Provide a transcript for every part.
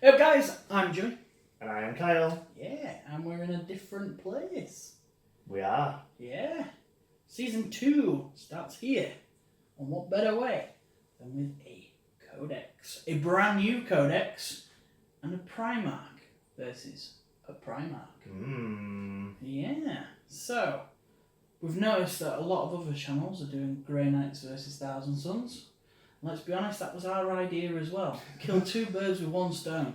Hey guys, I'm Jimmy. And I am Kyle. Yeah, and we're in a different place. We are. Yeah. Season 2 starts here. And what better way than with a Codex. A brand new Codex and a Primarch versus a Primarch. Yeah. So, we've noticed that a lot of other channels are doing Grey Knights versus Thousand Suns. Let's be honest, that was our idea as well. Kill two birds with one stone.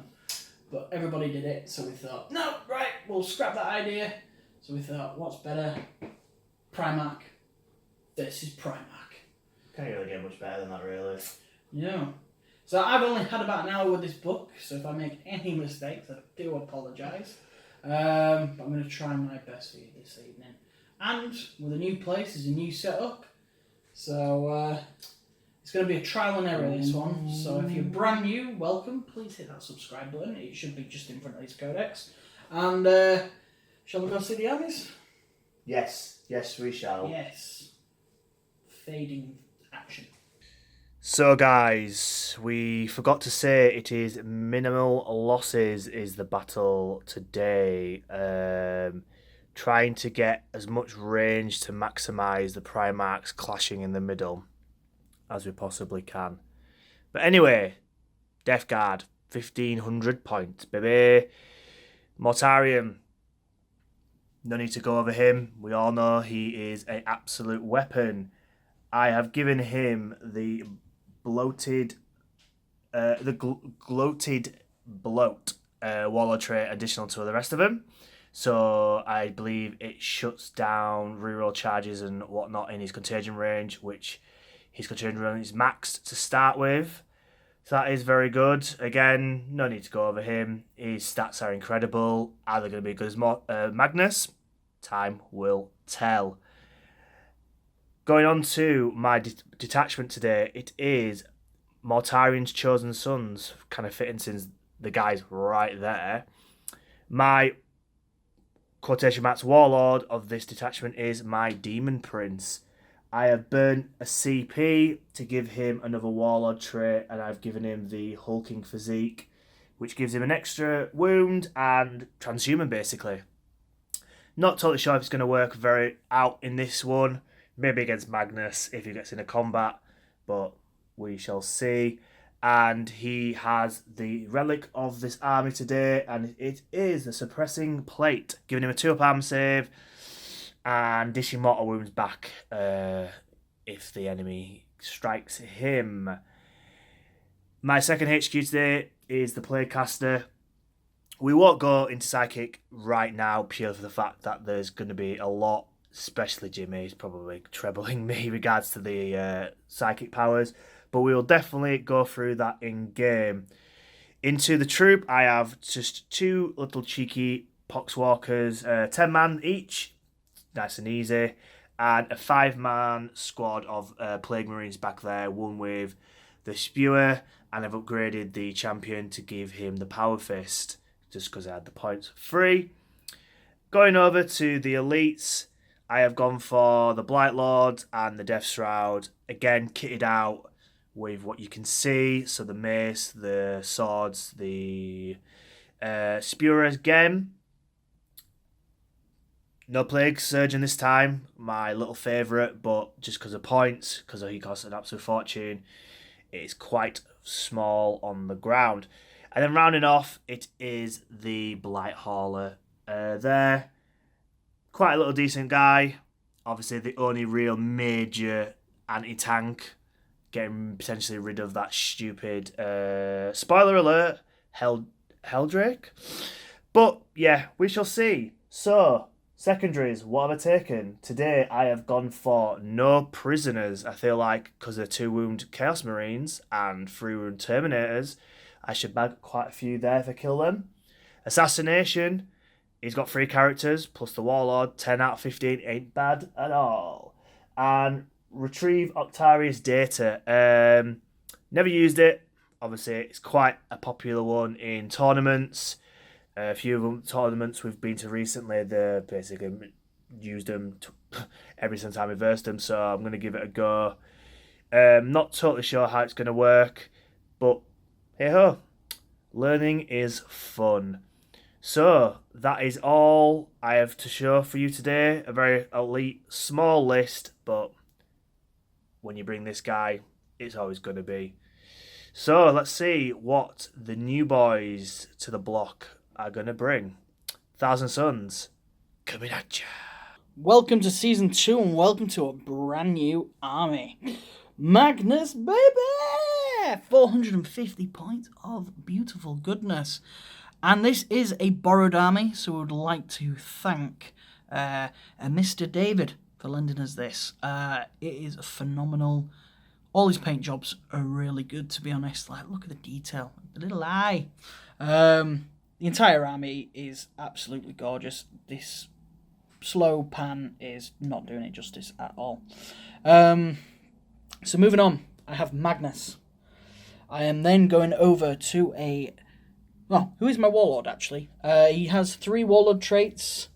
But everybody did it, so we thought, no, right, we'll scrap that idea. So we thought, what's better? Primarch versus Primarch. Can't really get much better than that, really. Yeah. So I've only had about an hour with this book, so if I make any mistakes, I do apologise. But I'm going to try my best for you this evening. And with a new place, there's a new setup. So it's going to be a trial and error, this one. So if you're brand new, welcome. Please hit that subscribe button. It should be just in front of this Codex. And shall we go see the armies? Yes. Yes, we shall. Yes. Fading action. So, guys, we forgot to say it is minimal losses is the battle today. Trying to get as much range to maximise the Primarchs clashing in the middle as we possibly can. But anyway, Death Guard, 1,500 points, baby. Mortarion, no need to go over him. We all know he is an absolute weapon. I have given him the gloated bloat warlord trait additional to the rest of them. So I believe it shuts down reroll charges and whatnot in his contagion range, which his contagion range is maxed to start with. So that is very good. Again, no need to go over him. His stats are incredible. Are they going to be as good as Magnus? Time will tell. Going on to my detachment today, it is Mortarion's Chosen Sons, kind of fitting since the guy's right there. My quotation marks warlord of this detachment is my Daemon Prince. I have burnt a CP to give him another warlord trait, and I've given him the hulking physique, which gives him an extra wound and transhuman, basically. Not totally sure if it's going to work very out in this one. Maybe against Magnus if he gets in a combat, but we shall see. And he has the relic of this army today, and it is the suppressing plate, giving him a 2-up arm save and dishing mortal wounds back if the enemy strikes him. My second HQ today is the Plaguecaster. We won't go into Psychic right now, purely for the fact that there's going to be a lot, especially Jimmy is probably trebling me in regards to the Psychic powers, but we will definitely go through that in game. Into the troop, I have just two little cheeky Poxwalkers, 10 man each, nice and easy, and a 5-man squad of Plague Marines back there, one with the Spewer, and I've upgraded the champion to give him the Power Fist, just because I had the points free. Going over to the elites, I have gone for the Blight Lord and the Death Shroud, again kitted out with what you can see, so the mace, the swords, the Spewer again. No Plague Surgeon this time, my little favourite, but just because of points, because he costs an absolute fortune, it is quite small on the ground. And then rounding off, it is the Blight Hauler there. Quite a little decent guy. Obviously, the only real major anti-tank. Getting potentially rid of that stupid, spoiler alert, Helldrake. But, yeah, we shall see. So, Secondaries, what have I taken? Today, I have gone for no prisoners. I feel like, because they're 2 wound Chaos Marines and 3 wound Terminators, I should bag quite a few there if I kill them. Assassination, he's got 3 characters, plus the Warlord, 10 out of 15, ain't bad at all. And Retrieve Octarius Data. Never used it. Obviously, it's quite a popular one in tournaments. A few of them tournaments we've been to recently, they basically used them every single time we versed them, so I'm going to give it a go. Not totally sure how it's going to work, but hey ho. Learning is fun. So, that is all I have to show for you today. A very elite, small list, but when you bring this guy, it's always going to be. So, let's see what the new boys to the block are going to bring. Thousand Suns, coming at ya. Welcome to Season 2 and welcome to a brand new army. Magnus, baby! 450 points of beautiful goodness. And this is a borrowed army, so we would like to thank Mr. David for lending us this. It is phenomenal. All his paint jobs are really good, to be honest. Like, look at the detail, the little eye. The entire army is absolutely gorgeous. This slow pan is not doing it justice at all. So moving on, I have Magnus. I am then going over to a... Well, who is my warlord, actually? He has 3 warlord traits.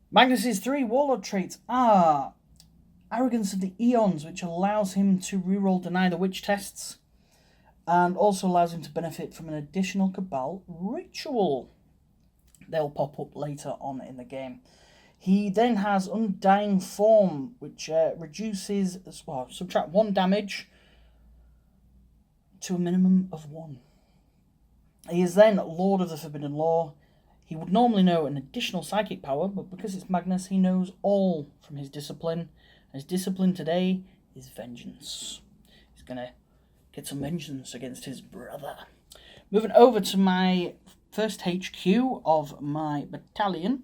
Magnus's 3 warlord traits are Arrogance of the Eons, which allows him to reroll Deny the Witch tests, and also allows him to benefit from an additional Cabal ritual. They'll pop up later on in the game. He then has Undying Form, which reduces, well, subtract 1 damage to a minimum of 1. He is then Lord of the Forbidden Law. He would normally know an additional psychic power, but because it's Magnus, he knows all from his discipline. His discipline today is Vengeance. He's going to get some vengeance against his brother. Moving over to my first HQ of my battalion,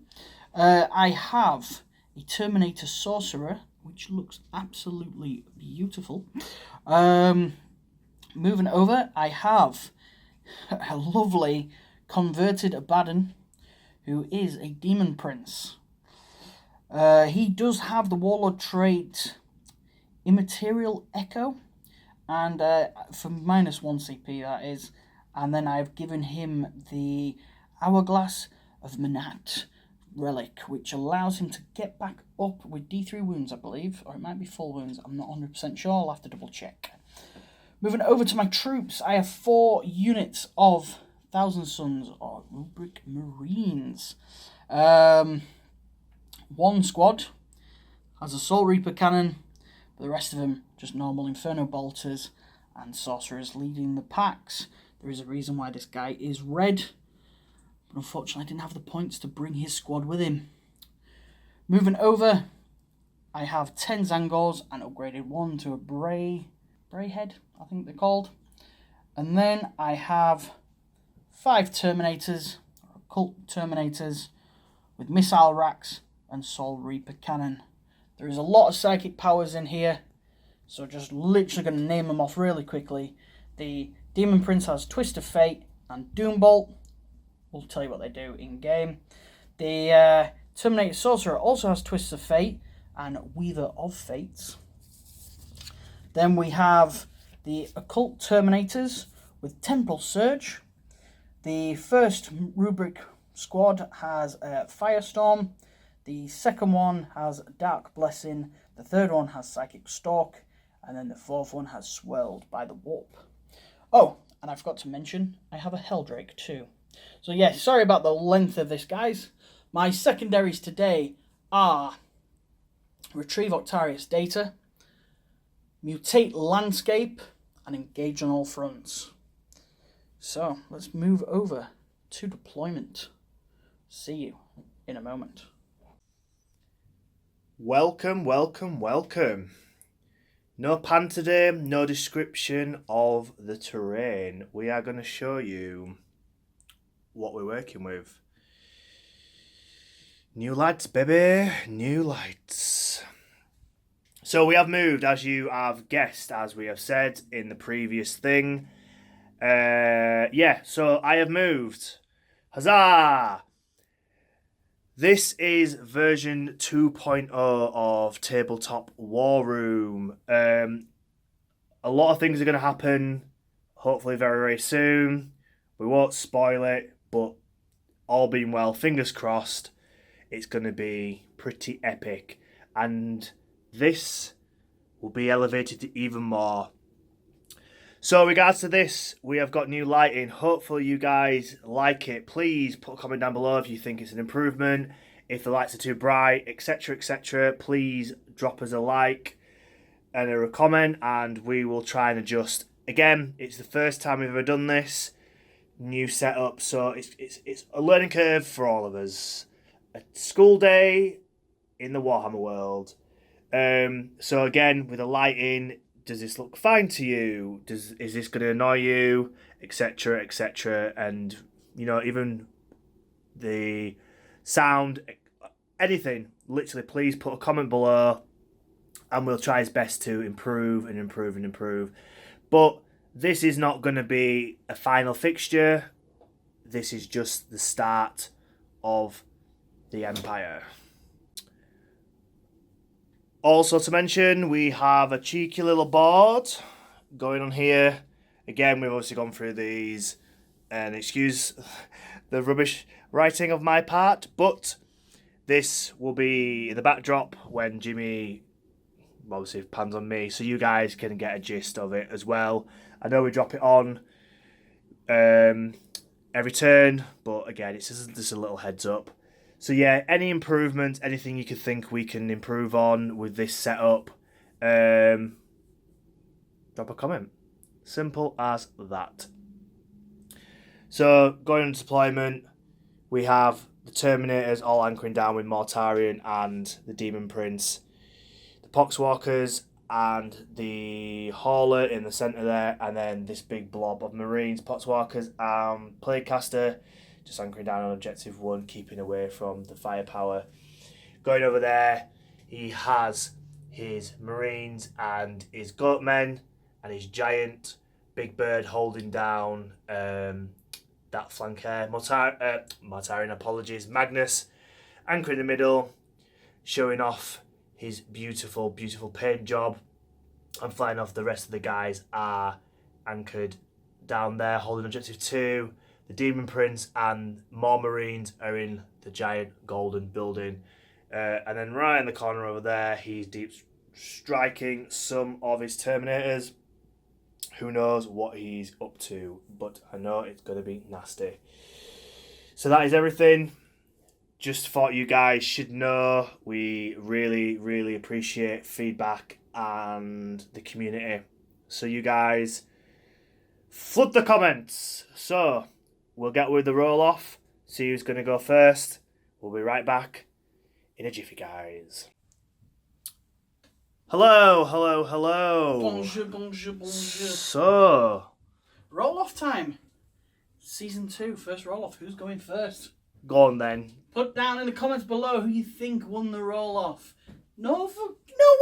I have a Terminator Sorcerer, which looks absolutely beautiful. Moving over, I have a lovely converted Abaddon, who is a Daemon Prince. He does have the Warlord trait Immaterial Echo, and for -1 CP that is, and then I've given him the Hourglass of Manat relic, which allows him to get back up with D3 wounds, I believe, or it might be full wounds, I'm not 100% sure, I'll have to double check. Moving over to my troops, I have 4 units of Thousand Suns, or Rubric Marines. 1 squad has a Soul Reaper cannon, but the rest of them just normal Inferno bolters and sorcerers leading the packs. There is a reason why this guy is red, but unfortunately I didn't have the points to bring his squad with him. Moving over, I have 10 Tzaangors and upgraded 1 to a Brayhead, I think they're called. And then I have 5 Terminators, or Occult Terminators, with missile racks and Soul Reaper cannon. There is a lot of psychic powers in here, so just literally going to name them off really quickly. The Daemon Prince has Twist of Fate and Doombolt. We'll tell you what they do in game. The Terminator Sorcerer also has Twists of Fate and Weaver of Fates. Then we have the Occult Terminators with Temporal Surge. The first Rubric squad has Firestorm. The second one has Dark Blessing. The third one has Psychic Stalk. And then the fourth one has Swirled by the Warp. Oh, and I forgot to mention, I have a Helldrake too. So yeah, sorry about the length of this, guys. My secondaries today are Retrieve Octarius Data, Mutate Landscape, and Engage on all fronts. So, let's move over to deployment. See you in a moment. Welcome, welcome, welcome. No pan today, no description of the terrain. We are going to show you what we're working with. New lights, baby, new lights. So we have moved, as you have guessed, as we have said in the previous thing. So I have moved. Huzzah! This is version 2.0 of Tabletop War Room. A lot of things are going to happen, hopefully very, very soon. We won't spoil it, but all being well, fingers crossed, it's going to be pretty epic. And this will be elevated to even more. So in regards to this, we have got new lighting. Hopefully you guys like it. Please put a comment down below if you think it's an improvement, if the lights are too bright, etc, etc. Please drop us a like and a comment, and we will try and adjust. Again, it's the first time we've ever done this. New setup, so it's a learning curve for all of us. A school day in the Warhammer world. So again, with the lighting, does this look fine to you? Is this going to annoy you, etc, etc? And you know, even the sound, anything, literally, please put a comment below, and we'll try his best to improve and improve and improve. But this is not going to be a final fixture. This is just the start of the Empire. Also to mention, we have a cheeky little board going on here. Again, we've obviously gone through these, and excuse the rubbish writing of my part, but this will be the backdrop when Jimmy obviously pans on me, so you guys can get a gist of it as well. I know we drop it on every turn, but again, it's just a little heads up. So yeah, any improvements, anything you could think we can improve on with this setup, drop a comment. Simple as that. So going on deployment, we have the Terminators all anchoring down with Mortarion and the Daemon Prince, the Poxwalkers and the Hauler in the centre there, and then this big blob of Marines, Poxwalkers and Plaguecaster, just anchoring down on Objective 1, keeping away from the firepower. Going over there, he has his Marines and his Goatmen and his Giant, Big Bird holding down that flanker. Mortarion, apologies. Magnus, anchor in the middle, showing off his beautiful, beautiful paint job. And flying off, the rest of the guys are anchored down there, holding Objective 2. The Daemon Prince and more Marines are in the giant golden building. And then right in the corner over there, he's deep striking some of his Terminators. Who knows what he's up to, but I know it's going to be nasty. So that is everything. Just thought you guys should know we really, really appreciate feedback and the community. So you guys flood the comments. So we'll get with the roll off, see who's going to go first. We'll be right back in a jiffy, guys. Hello, hello, hello. Bonjour, bonjour, bonjour. So, Roll off time. Season 2, first roll off. Who's going first? go on then. Put down in the comments below who you think won the roll off. No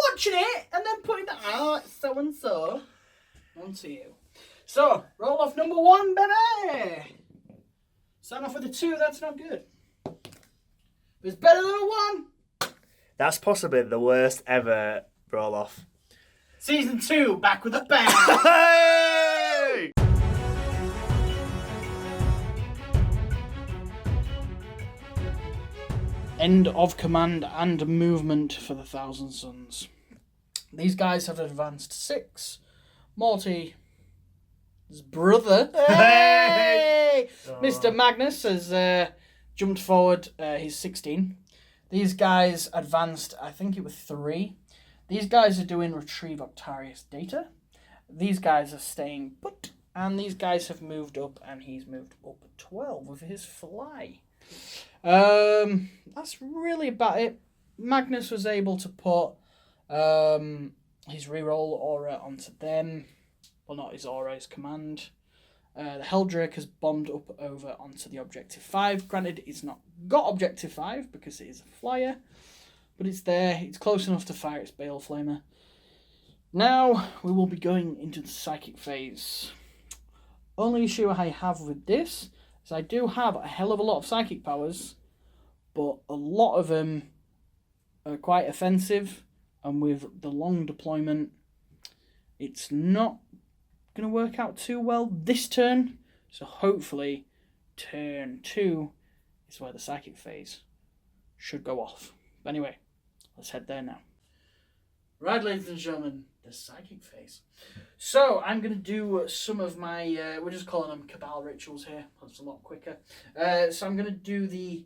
watching it and then putting that, it's so and so. On to you. So, roll off number 1, baby. Start off with a 2, that's not good. It's better than a 1. That's possibly the worst ever roll off. Season 2, back with a bang. Hey! End of command and movement for the Thousand Sons. These guys have advanced 6. Morty, his brother, hey! Mr. Magnus has jumped forward. He's 16. These guys advanced, I think it was 3. These guys are doing retrieve Octarius data. These guys are staying put. And these guys have moved up, and he's moved up 12 with his fly. That's really about it. Magnus was able to put his reroll aura onto them. Well, not his aura, his command. The Helldrake has bombed up over onto the Objective 5. Granted, it's not got Objective 5 because it is a flyer, but it's there. It's close enough to fire its Bale Flamer. Now, we will be going into the Psychic phase. Only issue I have with this is I do have a hell of a lot of Psychic powers, but a lot of them are quite offensive, and with the long deployment, it's not going to work out too well this turn. So hopefully turn 2 is where the Psychic phase should go off. But anyway, let's head there now. Right, ladies and gentlemen, the psychic phase. So I'm going to do some of my, we're just calling them Cabal rituals here. That's a lot quicker. So I'm going to do the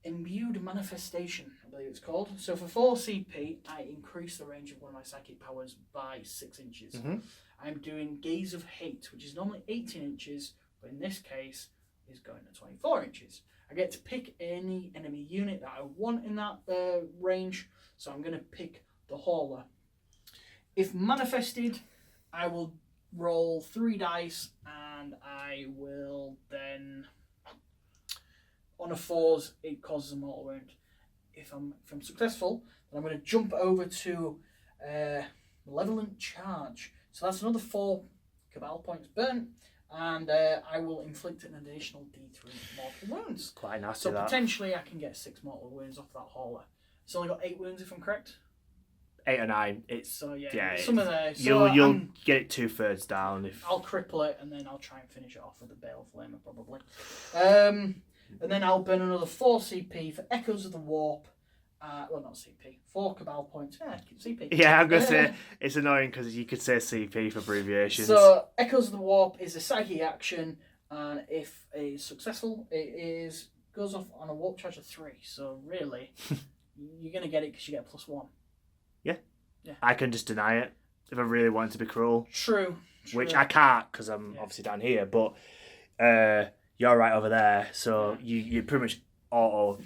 Imbued Manifestation, I believe it's called. So for 4 CP, I increase the range of one of my psychic powers by 6 inches. I'm doing Gaze of Hate, which is normally 18 inches, but in this case is going to 24 inches. I get to pick any enemy unit that I want in that range, so I'm going to pick the Hauler. If manifested, I will roll 3 dice, and I will then, on a 4s, it causes a mortal wound. If I'm successful, then I'm going to jump over to Malevolent Charge. So that's another 4 Cabal points burnt, and I will inflict an additional D3 mortal wounds. Quite nasty, so that. Potentially I can get 6 mortal wounds off that Hauler. It's only got 8 wounds if I'm correct. 8 or 9. It's so some of the so you'll get it 2/3 down. If I'll cripple it, and then I'll try and finish it off with a Bale Flamer probably. And then I'll burn another 4 CP for Echoes of the Warp. Well, not CP. 4 Cabal points. Yeah, CP. Yeah, I'm going to say it's annoying because you could say CP for abbreviations. So, Echoes of the Warp is a psychic action, and if it's successful, it goes off on a warp charge of 3. So, really, you're going to get it because you get +1. Yeah. I can just deny it if I really want to be cruel. True. Which I can't because I'm obviously down here, but you're right over there, so you pretty much auto.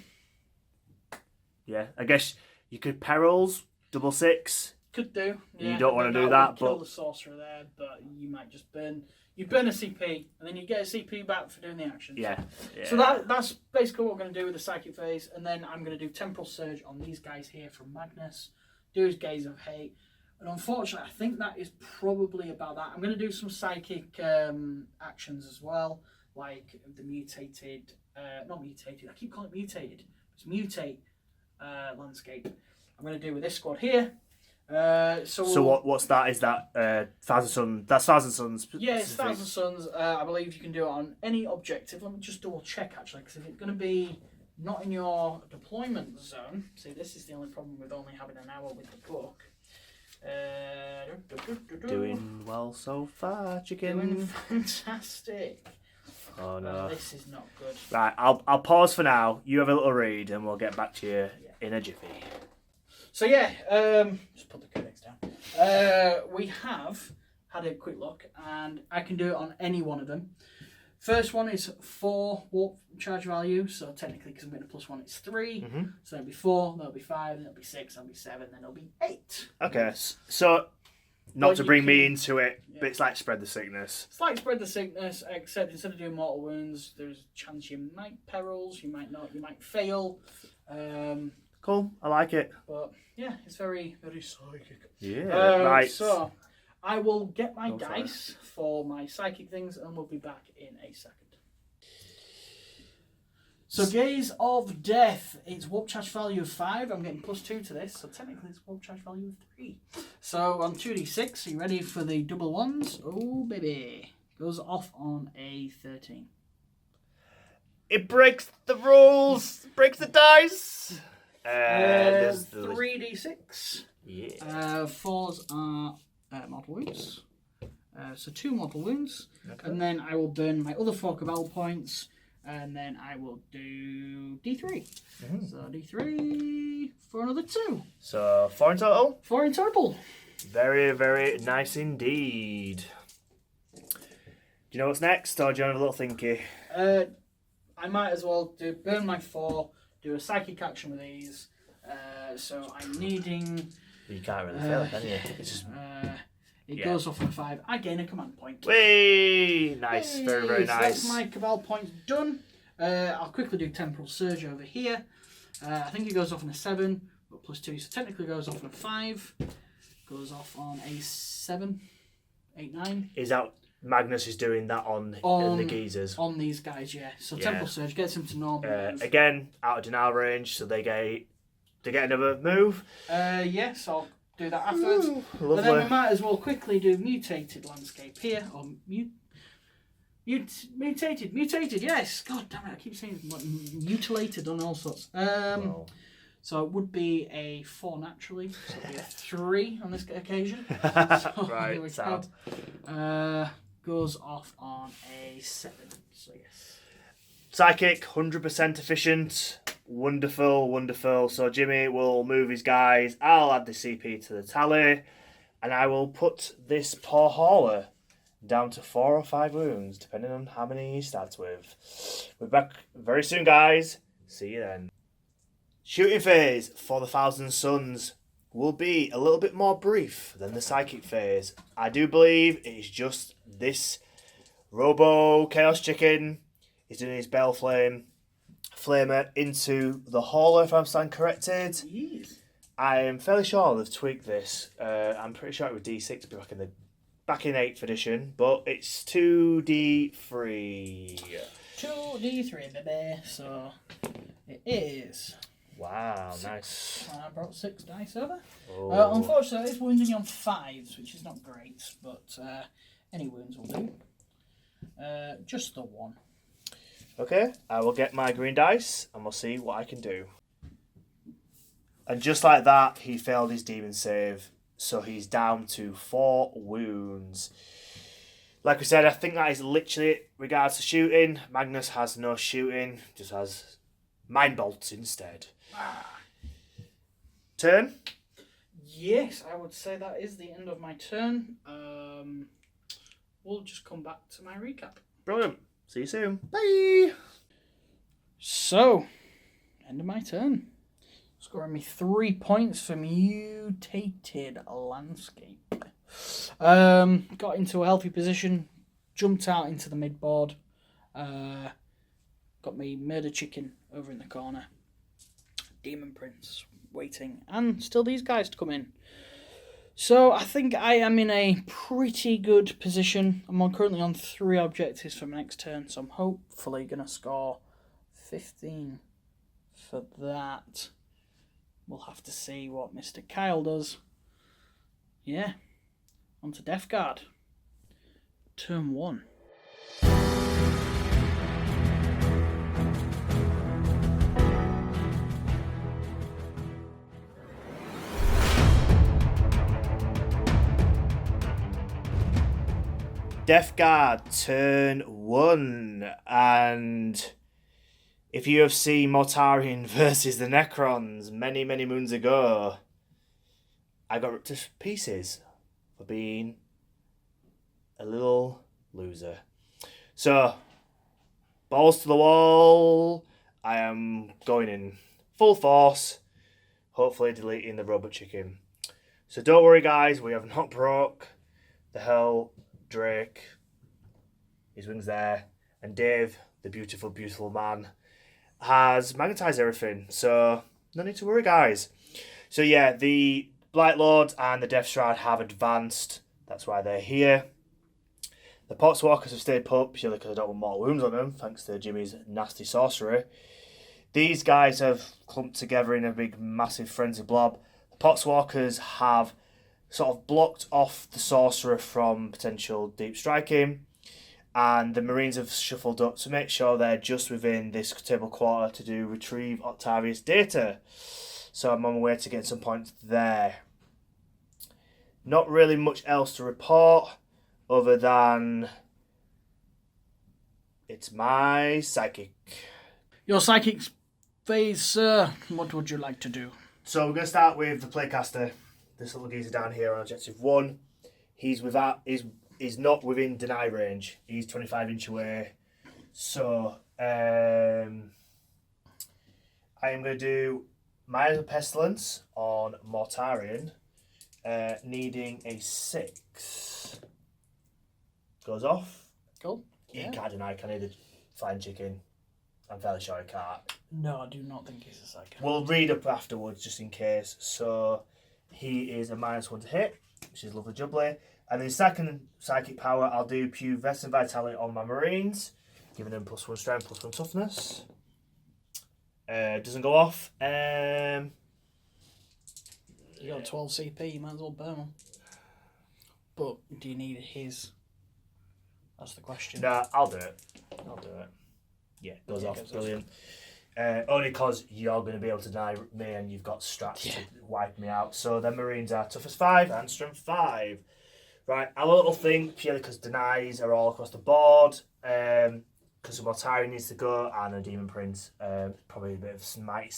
Yeah, I guess you could perils, 6/6. Could do. Yeah. You don't want to do that, kill but the sorcerer there, but you might just burn. You burn a CP, and then you get a CP back for doing the action. Yeah. So that's basically what we're going to do with the psychic phase, and then I'm going to do Temporal Surge on these guys here from Magnus. Do his Gaze of Hate, and unfortunately, I think that is probably about that. I'm going to do some psychic actions as well, like the mutated, not mutated. I keep calling it mutated. It's mutate landscape. I'm going to do with this squad here. So what's that? Is that Thousand Suns? That's Thousand Suns. Yeah, it's Thousand Suns. I believe you can do it on any objective. Let me just double check actually, because if it's going to be not in your deployment zone. See, this is the only problem with only having an hour with the book. Doing well so far, chicken. Doing fantastic. Oh no, this is not good. Right, I'll pause for now. You have a little read, and we'll get back to you in a jiffy. So yeah, just put the codex down. We have had a quick look, and I can do it on any one of them. First one is 4 warp charge value, so technically because I'm getting a +1, it's 3. So that'll be 4, that'll be 5, then it'll be 6, that'll be 7, then it'll be 8. Okay, so not to bring me into it, but it's like Spread the Sickness. It's like Spread the Sickness, except instead of doing mortal wounds, there's a chance you might perils, you might not, you might fail. Cool, I like it. But yeah, it's very, very psychic. Yeah, right. So I will get my dice for my psychic things, and we'll be back in a second. So Gaze of Death, it's warp charge value of 5. I'm getting +2 to this, so technically it's warp charge value of 3. So on 2d6, are you ready for the double ones? Oh baby, goes off on a 13. It breaks the rules, breaks the dice. There's 3d6. Yeah. 4s are mortal wounds. So 2 mortal wounds. Okay. And then I will burn my other 4 Cabal points. And then I will do D3. So D3 for another 2. So 4 in total? 4 in total. Very, very nice indeed. Do you know what's next, or do you have a little thinky? I might as well burn my 4, do a psychic action with these. So I'm needing... You can't really fail it, can you? It's just... It goes off on 5. I gain a command point. Whee! Nice. Hey, very, very nice. So that's my Cabal points done. I'll quickly do Temporal Surge over here. I think it goes off on a 7, but +2, so technically goes off on a 5. Goes off on a 7, 8, 9. Is that Magnus is doing that on the geezers? On these guys, yeah. So Temporal Surge gets them to normal. Again, out of denial range, so they get another move. Yes, I'll do that afterwards. Ooh, but then we might as well quickly do Mutated Landscape here, or Mutated, yes! God damn it, I keep saying mutilated on all sorts. So it would be a 4 naturally, so it would be a 3 on this occasion. So Right, we sound. goes off on a 7. So yes. Psychic, 100% efficient. Wonderful, wonderful. So Jimmy will move his guys. I'll add the CP to the tally. And I will put this poor hauler down to 4 or 5 wounds, depending on how many he starts with. We're back very soon, guys. See you then. Shooting phase for the Thousand Suns will be a little bit more brief than the psychic phase. I do believe it is just this Robo Chaos Chicken is doing his Bell Flamer into the hauler, if I'm stand corrected. Yes. I am fairly sure they've tweaked this. I'm pretty sure it was D6 back in 8th edition, but it's 2D3. 2d3, baby. So it is. Wow, nice. I brought 6 dice over. Oh. Unfortunately, it's wounding on 5s, which is not great, but any wounds will do. Just the 1. Okay, I will get my green dice and we'll see what I can do. And just like that, he failed his demon save, so he's down to 4 wounds. Like we said, I think that is literally regards to shooting. Magnus has no shooting, just has mind bolts instead. Turn? Yes, I would say that is the end of my turn. We'll just come back to my recap. Brilliant. See you soon. Bye. So, end of my turn. Scoring me 3 points for Mutated Landscape. Got into a healthy position, jumped out into the midboard. Got me Murder Chicken over in the corner. Daemon Prince waiting, and still these guys to come in. So I think I am in a pretty good position. I'm currently on 3 objectives for my next turn, so I'm hopefully going to score 15 for that. We'll have to see what Mr. Kyle does. Yeah, on to Death Guard. Turn 1. Death Guard, turn 1. And if you have seen Mortarion versus the Necrons many, many moons ago, I got ripped to pieces for being a little loser. So, balls to the wall. I am going in full force, hopefully deleting the robot chicken. So don't worry, guys, we have not broke the Hell Drake. His wings there. And Dave, the beautiful, beautiful man, has magnetized everything. So no need to worry, guys. So yeah, the Blight Lords and the Death Shroud have advanced. That's why they're here. The Poxwalkers have stayed put, purely because I don't want more wounds on them, thanks to Jimmy's nasty sorcery. These guys have clumped together in a big, massive frenzy blob. The Poxwalkers have sort of blocked off the sorcerer from potential deep striking, and the Marines have shuffled up to make sure they're just within this table quarter to do retrieve Octavius data. So I'm on my way to get some points there. Not really much else to report other than it's my psychic. Your psychic phase, sir. What would you like to do? So we're going to start with the playcaster. This little geezer down here on objective 1. He's not within deny range. He's 25 inch away. So I am going to do Minor Pestilence on Mortarion, needing a 6. Goes off. Cool. He can't deny, can he? The flying chicken. I'm fairly sure he can't. No, I do not think he's a psychic. We'll read up afterwards just in case. So he is a -1 to hit, which is lovely jubbly. And then second psychic power, I'll do Pew Vest and Vitality on my Marines, giving them +1 strength, +1 toughness. Doesn't go off. You got 12 CP, you might as well burn them. But do you need his? That's the question. Nah, I'll do it. Yeah, goes Yeah, off. goes off. Brilliant. Only because you're going to be able to deny me and you've got strats to wipe me out. So then Marines are toughness 5 and strength 5. Right, our little thing, purely because denies are all across the board. Because the Mortarion needs to go and a Daemon Prince. Probably a bit of smite.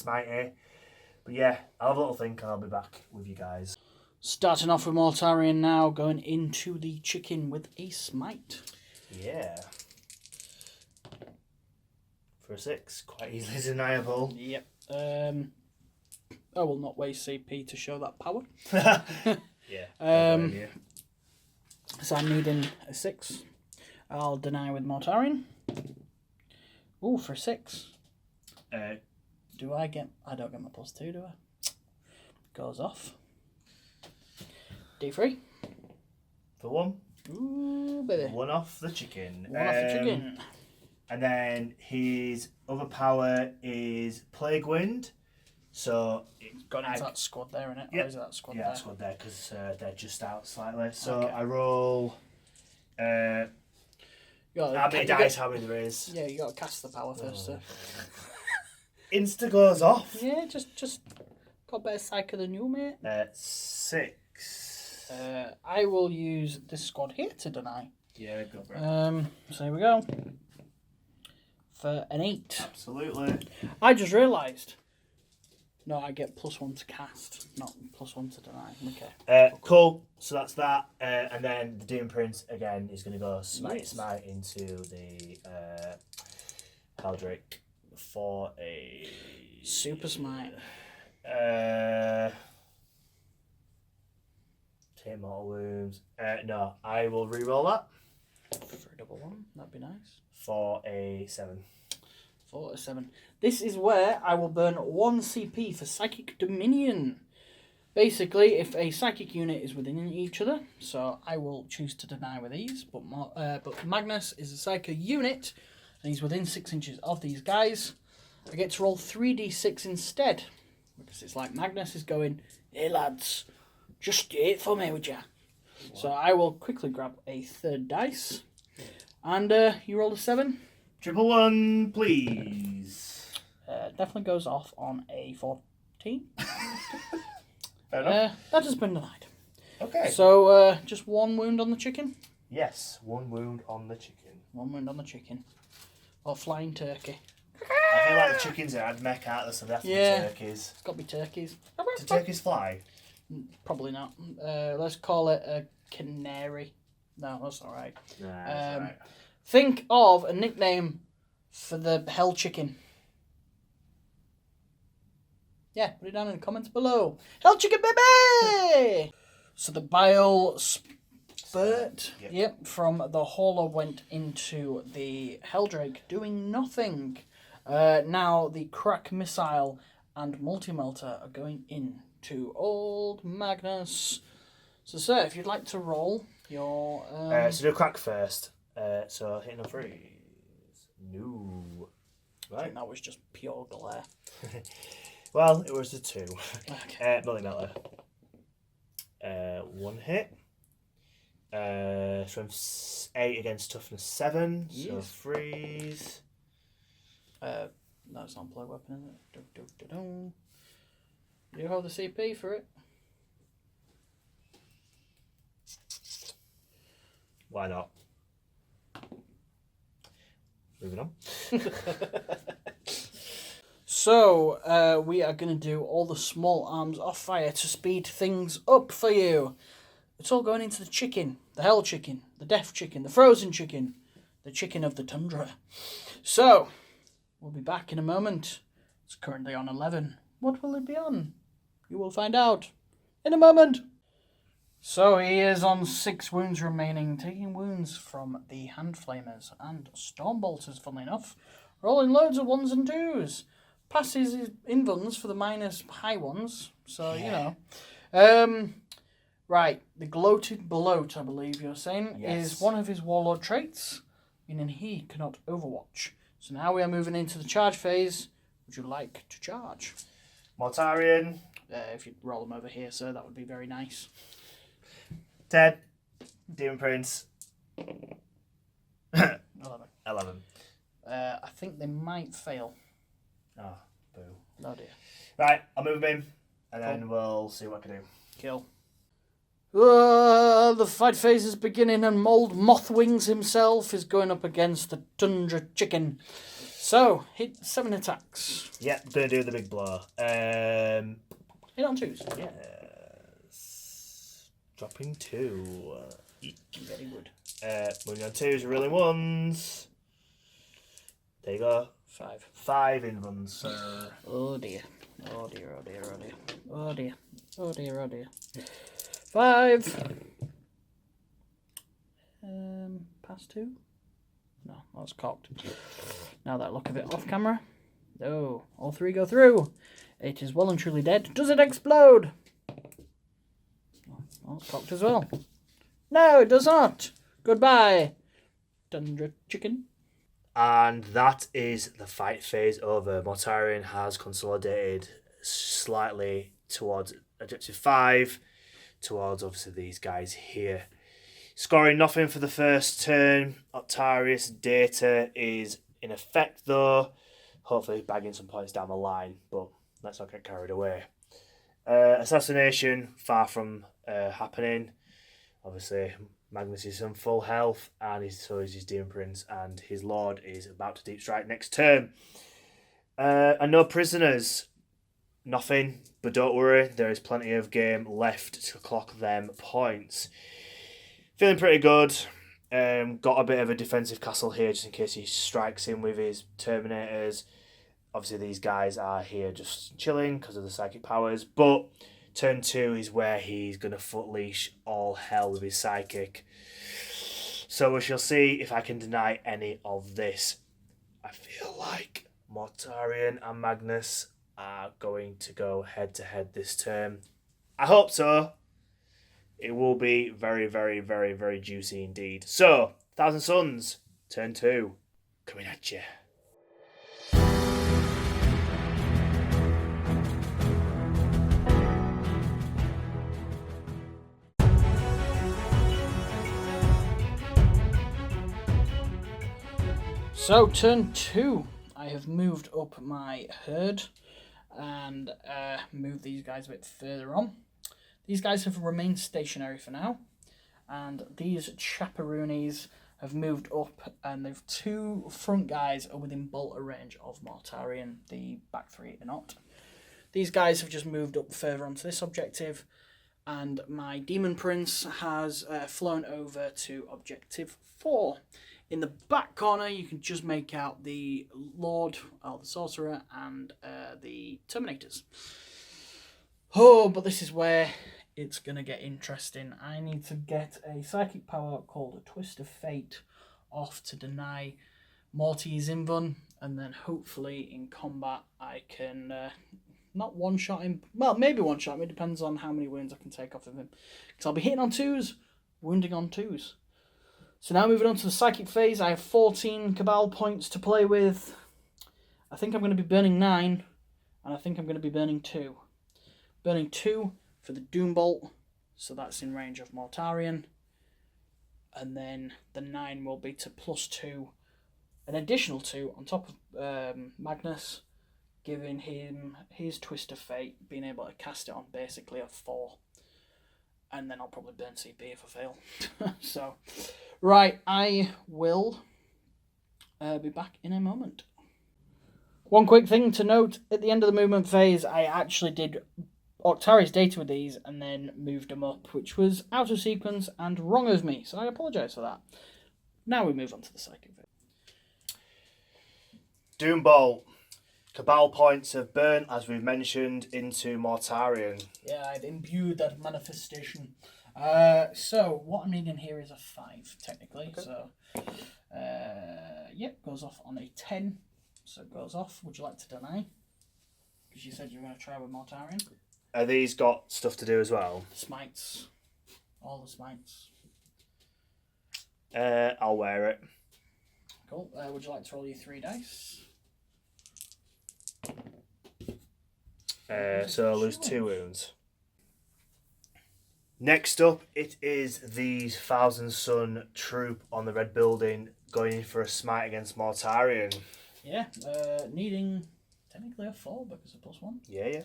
But yeah, I'll have a little think and I'll be back with you guys. Starting off with Mortarion now, going into the chicken with a smite. Yeah. For a 6, quite easily deniable. Yep. I will not waste CP to show that power. Yeah. So I'm needing a 6. I'll deny with Mortarion. Ooh, for a 6. Do I get... I don't get my +2, do I? Goes off. D3. For 1. Ooh, baby. 1 off the chicken. 1 off the chicken. And then his other power is Plague Wind. So it's got into that squad there, innit? Yep. Or is it that squad there? there? Yeah, that squad there, because they're just out slightly. So Okay. I roll... how many dice, how many there is? Yeah, you got to cast the power first, sir. Insta goes off. Yeah, just got better psyker than you, mate. 6. I will use this squad here to deny. Yeah, go for it. So here we go. For an 8. Absolutely. I just realised. No, I get +1 to cast, not +1 to deny. Okay. Cool. So that's that. And then the Daemon Prince again is going to go smite into the Heldrake for a super smite. Take mortal wounds. No, I will re-roll that For a double 1, that'd be nice. for a 7. 4 to 7. This is where I will burn 1 CP for Psychic Dominion. Basically, if a psychic unit is within each other, so I will choose to deny with these, but Magnus is a psychic unit, and he's within 6 inches of these guys. I get to roll 3d6 instead, because it's like Magnus is going, hey lads, just do it for me, would ya? So I will quickly grab a 3rd dice, and you roll a 7. 111, please. Definitely goes off on a 14. Fair enough. That has been denied. Okay. So, just 1 wound on the chicken? Yes, 1 wound on the chicken. 1 wound on the chicken. Or flying turkey. I feel like the chickens are ad mech, aren't they? So they have to be turkeys. It's got to be turkeys. Do turkeys fly? Probably not. Let's call it a canary. No, that's not right. Nah, that's all right. Think of a nickname for the hell chicken. Yeah, put it down in the comments below. Hell chicken, baby! So the bile spurt, from the hauler went into the Heldrake, doing nothing. Now the crack missile and multi-melter are going into old Magnus. So, sir, if you'd like to roll your... So do a crack first. So hitting on 3. No. I think that was just pure glare. Well, it was a 2. Okay. Multi-melter. 1 hit. Strength 8 against toughness 7. So Yes. freeze. No, it's not a play weapon, is it? Do you hold the CP for it? Why not? Moving on. So, we are going to do all the small arms off fire to speed things up for you. It's all going into the chicken, the hell chicken, the death chicken, the frozen chicken, the chicken of the tundra. So, we'll be back in a moment. It's currently on 11. What will it be on? You will find out in a moment. So he is on 6 wounds remaining, taking wounds from the Hand Flamers and Stormbolters, funnily enough. Rolling loads of 1s and 2s. Passes his invuns for the minus high ones, so, you know. Right, the Gloated Bloat, I believe you're saying, is one of his warlord traits, meaning he cannot overwatch. So now we are moving into the charge phase. Would you like to charge? Mortarion. If you roll them over here, sir, that would be very nice. 10. Daemon Prince. 11. 11. I think they might fail. Oh, boo. Oh dear. Right, I'll move him in, and then we'll see what I can do. Kill. The fight phase is beginning, and Mothwings himself is going up against the Tundra Chicken. So, hit 7 attacks. Yeah, gonna do the big blow. Hit on 2s. Yeah. Dropping 2. Very good. Moving on 2s, rolling 1s. There you go. 5. 5 in runs, sir. Oh dear. Oh dear, oh dear, oh dear. Oh dear. Oh dear, oh dear. 5. Pass 2? No, that was cocked. Now that look of it off camera. No, all 3 go through. It is well and truly dead. Does it explode? Oh, it's cocked as well. No, it does not. Goodbye, Tundra Chicken. And that is the fight phase over. Mortarion has consolidated slightly towards Objective 5, towards obviously these guys here. Scoring nothing for the first turn. Octarius data is in effect though. Hopefully bagging some points down the line, but let's not get carried away. Assassination, far from happening. Obviously, Magnus is in full health, and so is his Daemon Prince, and his Lord is about to deep strike next turn. And no prisoners. Nothing, but don't worry, there is plenty of game left to clock them points. Feeling pretty good. Got a bit of a defensive castle here just in case he strikes in with his Terminators. Obviously these guys are here just chilling because of the psychic powers, but turn 2 is where he's going to foot leash all hell with his psychic. So we shall see if I can deny any of this. I feel like Mortarion and Magnus are going to go head to head this turn. I hope so. It will be very, very, very, very juicy indeed. So, Thousand Suns, turn 2, coming at you. So, turn 2. I have moved up my herd and moved these guys a bit further on. These guys have remained stationary for now, and these chaperoonies have moved up, and they've 2 front guys are within bolter range of Mortarion. The back 3 are not. These guys have just moved up further onto this objective, and my Daemon Prince has flown over to objective 4. In the back corner, you can just make out the Lord, the Sorcerer, and the Terminators. Oh, but this is where it's going to get interesting. I need to get a psychic power called a Twist of Fate off to deny Morty's invuln, and then hopefully in combat I can not one-shot him. Well, maybe one-shot him. It depends on how many wounds I can take off of him. Because I'll be hitting on 2s, wounding on 2s. So now moving on to the psychic phase, I have 14 Cabal points to play with. I think I'm going to be burning 9, and I think I'm going to be burning 2. Burning 2 for the Doombolt, so that's in range of Mortarion. And then the 9 will be to +2, an additional 2 on top of Magnus, giving him his Twist of Fate, being able to cast it on basically a 4. And then I'll probably burn CP if I fail. So, right, I will be back in a moment. One quick thing to note, at the end of the movement phase, I actually did Octari's data with these and then moved them up, which was out of sequence and wrong of me, so I apologise for that. Now we move on to the psychic phase. Doombolt. Cabal points have burnt, as we've mentioned, into Mortarion. Yeah, I've imbued that manifestation. So, what I'm needing here is a 5, technically. Okay. So, yep, goes off on a 10. So it goes off. Would you like to deny? Because you said you were going to try with Mortarion. Are these got stuff to do as well? Smites. All the smites. I'll wear it. Cool. Would you like to roll your 3 dice? So I lose 2 wounds. Next up, it is the Thousand Sun troop on the red building going in for a smite against Mortarion. Yeah, needing technically a 4 because of +1. Yeah.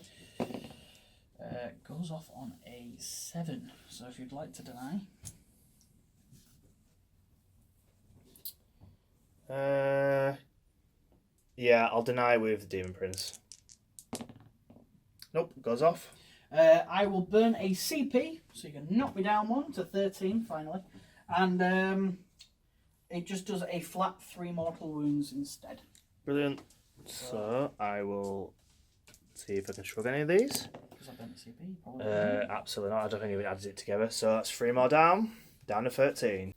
Goes off on a 7. So if you'd like to deny. Yeah, I'll deny with the Daemon Prince. Nope, goes off. I will burn a CP, so you can knock me down 1 to 13 finally. And it just does a flat 3 mortal wounds instead. Brilliant. So I will see if I can shrug any of these. Because I burnt the CP, probably. Absolutely not. I don't think it adds it together. So that's 3 more down. Down to 13.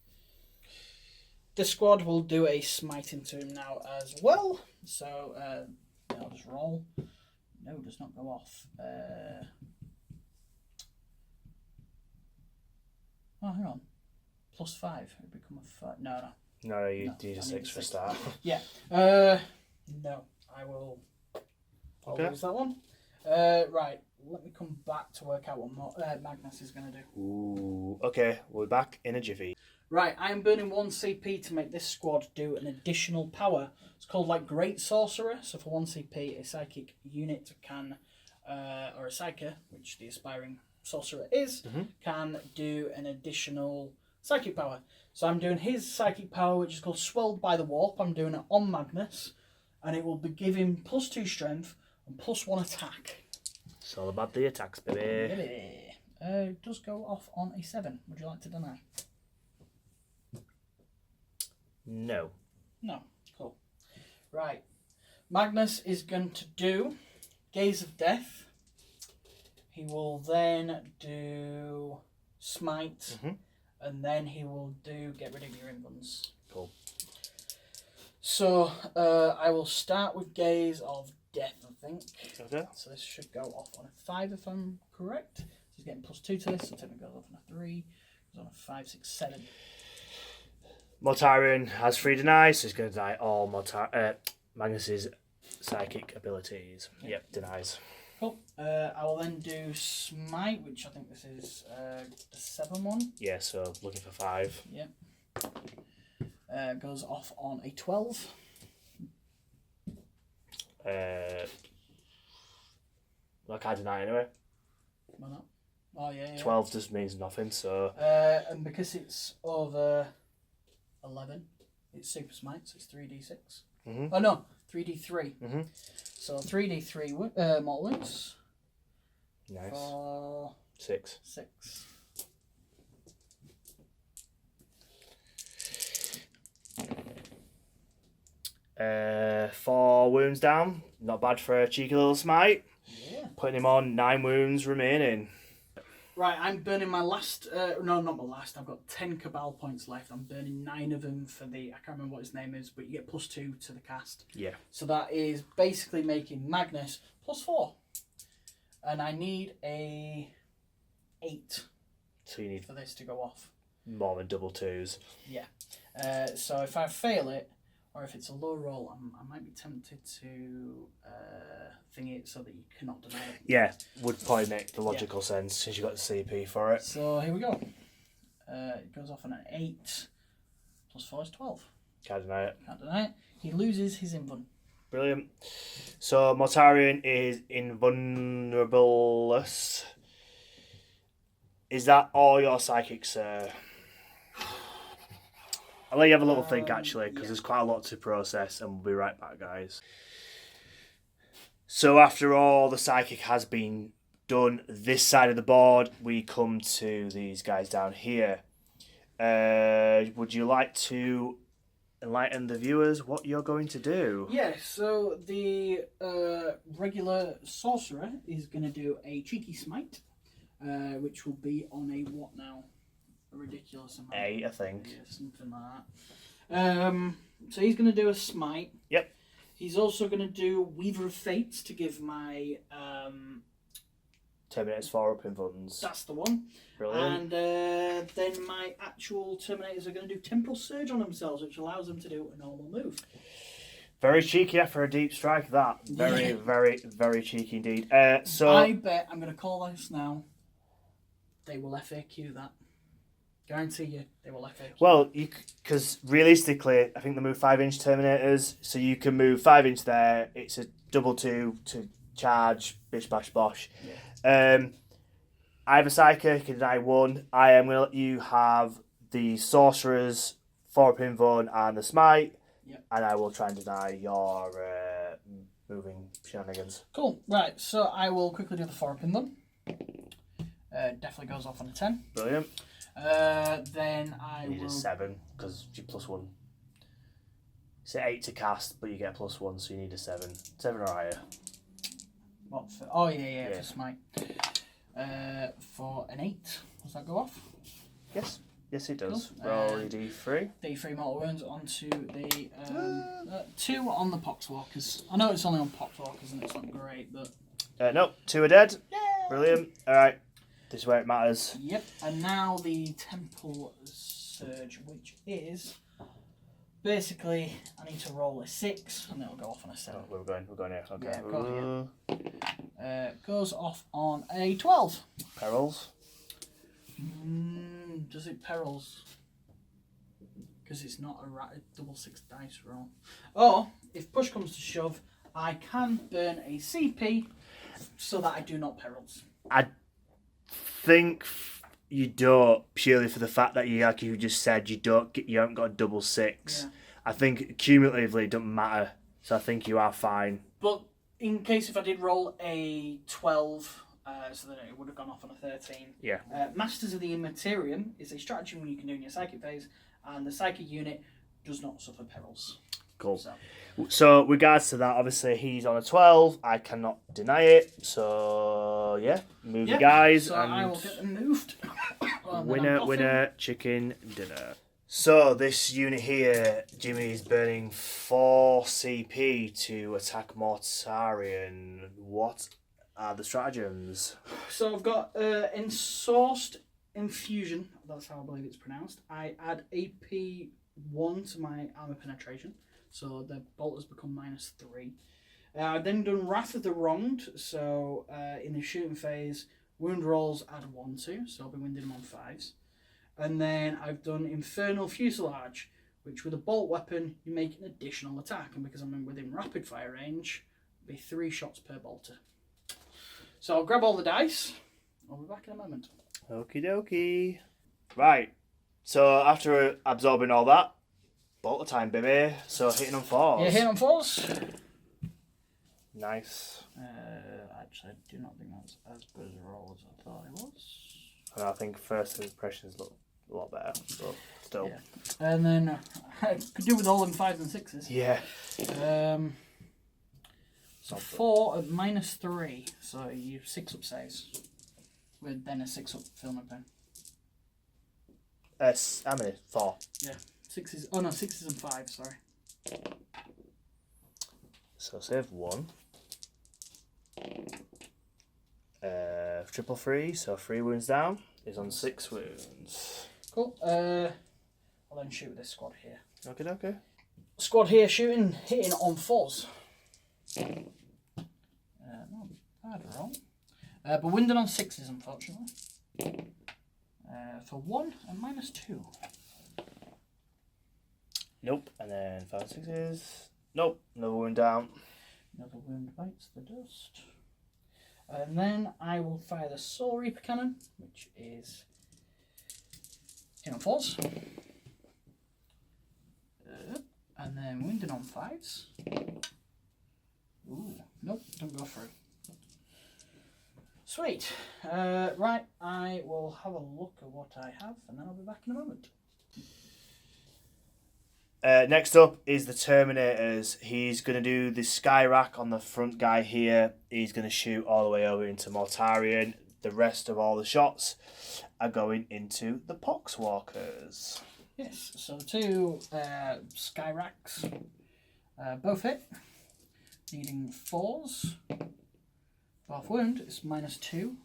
This squad will do a smite into him now as well. So I'll just roll. No, it does not go off. Oh, hang on. +5. It would become a 5. No. No, you need a 6 for a start. Yeah. No, I will. I'll Okay. lose that one. Right. Let me come back to work out what Magnus is going to do. Ooh. Okay, we'll be back in a jiffy. Right, I am burning 1 CP to make this squad do an additional power. It's called like Great Sorcerer. So for 1 CP, a psychic unit can, or a psyker, which the aspiring sorcerer is, can do an additional psychic power. So I'm doing his psychic power, which is called Swelled by the Warp. I'm doing it on Magnus, and it will give him +2 strength and +1 attack. It's all about the attacks, baby. It does go off on a 7. Would you like to deny? No. No. Cool. Right. Magnus is going to do Gaze of Death. He will then do Smite. And then he will do Get Rid of Your Invulns. Cool. So I will start with Gaze of Death, I think. Okay. So this should go off on a 5 if I'm correct. So he's getting +2 to this, so technically goes off on a 3. Goes on a 5, 6, 7. Mortarion has 3 denies, so he's going to deny all Magnus's psychic abilities. Yep, denies. Cool. I will then do Smite, which I think this is the 7 one. Yeah, so looking for 5. Yep. Goes off on a 12. I can't deny anyway. Why not? Oh, yeah. 12 just means nothing, so... And because it's over 11, it's Super Smite, so it's 3d6. Oh, no, 3d3. So 3d3 mortal wounds. Nice. For 6. 6. Four wounds down. Not bad for a cheeky little smite. Yeah. Putting him on 9 wounds remaining. Right, I'm burning my last... no, not my last. I've got 10 Cabal points left. I'm burning 9 of them for the... I can't remember what his name is, but you get +2 to the cast. Yeah. So that is basically making Magnus +4. And I need a 8 So you need for this to go off. more than double 2s. Yeah. So if I fail it, or if it's a low roll, I might be tempted to thing it so that you cannot deny it. Yeah, would probably make the logical sense since you got the CP for it. So here we go. It goes off on an 8. +4 is 12. Can't deny it. Can't deny it. He loses his invuln. Brilliant. So Mortarion is invulnerable. Is that all your psychics, sir? I'll let you have a little think actually, because there's quite a lot to process, and we'll be right back, guys. So after all the psychic has been done this side of the board, we come to these guys down here. Would you like to enlighten the viewers what you're going to do? Yeah, so the regular sorcerer is going to do a cheeky smite, which will be on a what now? A ridiculous amount. A, I think. Yeah, something like that. So he's going to do a smite. Yep. He's also going to do Weaver of Fates to give my... Terminator's 4 up in buttons. That's the one. Brilliant. And then my actual Terminators are going to do Temporal Surge on themselves, which allows them to do a normal move. Very cheeky after a deep strike, that. Very, very, very cheeky indeed. So I bet, I'm going to call this now, they will FAQ that. Guarantee you they will FA. Well, because realistically, I think they move 5-inch Terminators, so you can move 5-inch there. It's a double 2 to charge, bish bash bosh. Yeah. I have a Psyker, you can deny 1. I am going to let you have the Sorcerers, 4-up Invuln, and the Smite, and I will try and deny your moving shenanigans. Cool. Right, so I will quickly do the 4-up Invuln. Definitely goes off on a 10. Brilliant. Then I need will... a 7 because you +1. It's an 8 to cast, but you get +1, so you need a 7. 7 or higher. What for? Oh yeah, for Smite. For an 8, does that go off? Yes, it does. Cool. Roll your D3. D3 mortal wounds onto the 2 on the Poxwalkers. I know it's only on Poxwalkers and it's not great, but Nope, 2 are dead. yeah. Brilliant. All right, this is where it matters. Yep, and now the Temple Surge, which is basically I need to roll a 6 and it'll go off on a 7. Oh, we're going here. Okay. Yeah, go here. Goes off on a 12. Perils. Does it perils? Because it's not a double 6 dice roll. Or, if push comes to shove, I can burn a CP so that I do not perils. I think you don't, purely for the fact that you, like you just said, you haven't got a double 6. Yeah. I think cumulatively it doesn't matter, so I think you are fine. But in case if I did roll a 12, so that it would have gone off on a 13. Yeah. Masters of the Immaterium is a stratagem you can do in your psychic phase, and the psychic unit does not suffer perils. Cool. So regards to that, obviously he's on a 12. I cannot deny it. So yeah, move the guys. So and I will get them moved. winner, chicken dinner. So this unit here, Jimmy, is burning 4 CP to attack Mortarion. What are the stratagems? So I've got Ensourced Infusion, that's how I believe it's pronounced. I add AP 1 to my armour penetration, so the bolt has become -3. I've then done Wrath of the Wronged, so in the shooting phase, wound rolls add 1 to, so I'll be winding them on 5s. And then I've done Infernal Fuselage, which with a bolt weapon, you make an additional attack, and because I'm within rapid fire range, it'll be 3 shots per bolter. So I'll grab all the dice. I'll be back in a moment. Okie dokie. Right. So after absorbing all that, bolter time, baby. So hitting on 4s. Yeah, hitting on 4s. Nice. Actually, I do not think that's as good a roll as I thought it was. And I think first impressions look a lot better, but still. Yeah. And then I could do with all them 5s and 6s. Yeah. So 4 at -3, so you 6-up saves. With then a 6-up filament pen. How many? 4. Yeah. 6s. Oh no, 6s and 5s, sorry. So save 1. 333, so 3 wounds down. Is on 6 wounds. Cool. I'll then shoot with this squad here. Okay. Squad here hitting on 4s. Not bad roll. But winding on 6s, unfortunately. For 1 and -2. Nope. And then 5 and 6s. Nope. Another wound down. Another wound bites the dust. And then I will fire the Soul Reaper Cannon, which is in on 4s. And then winding on 5s. Ooh, nope, don't go through. Sweet. Right, I will have a look at what I have, and then I'll be back in a moment. Next up is the Terminators. He's going to do the Sky Rack on the front guy here. He's going to shoot all the way over into Mortarion. The rest of all the shots are going into the Poxwalkers. Yes, so the 2 Sky Racks both hit, needing 4s. 4th wound is -2.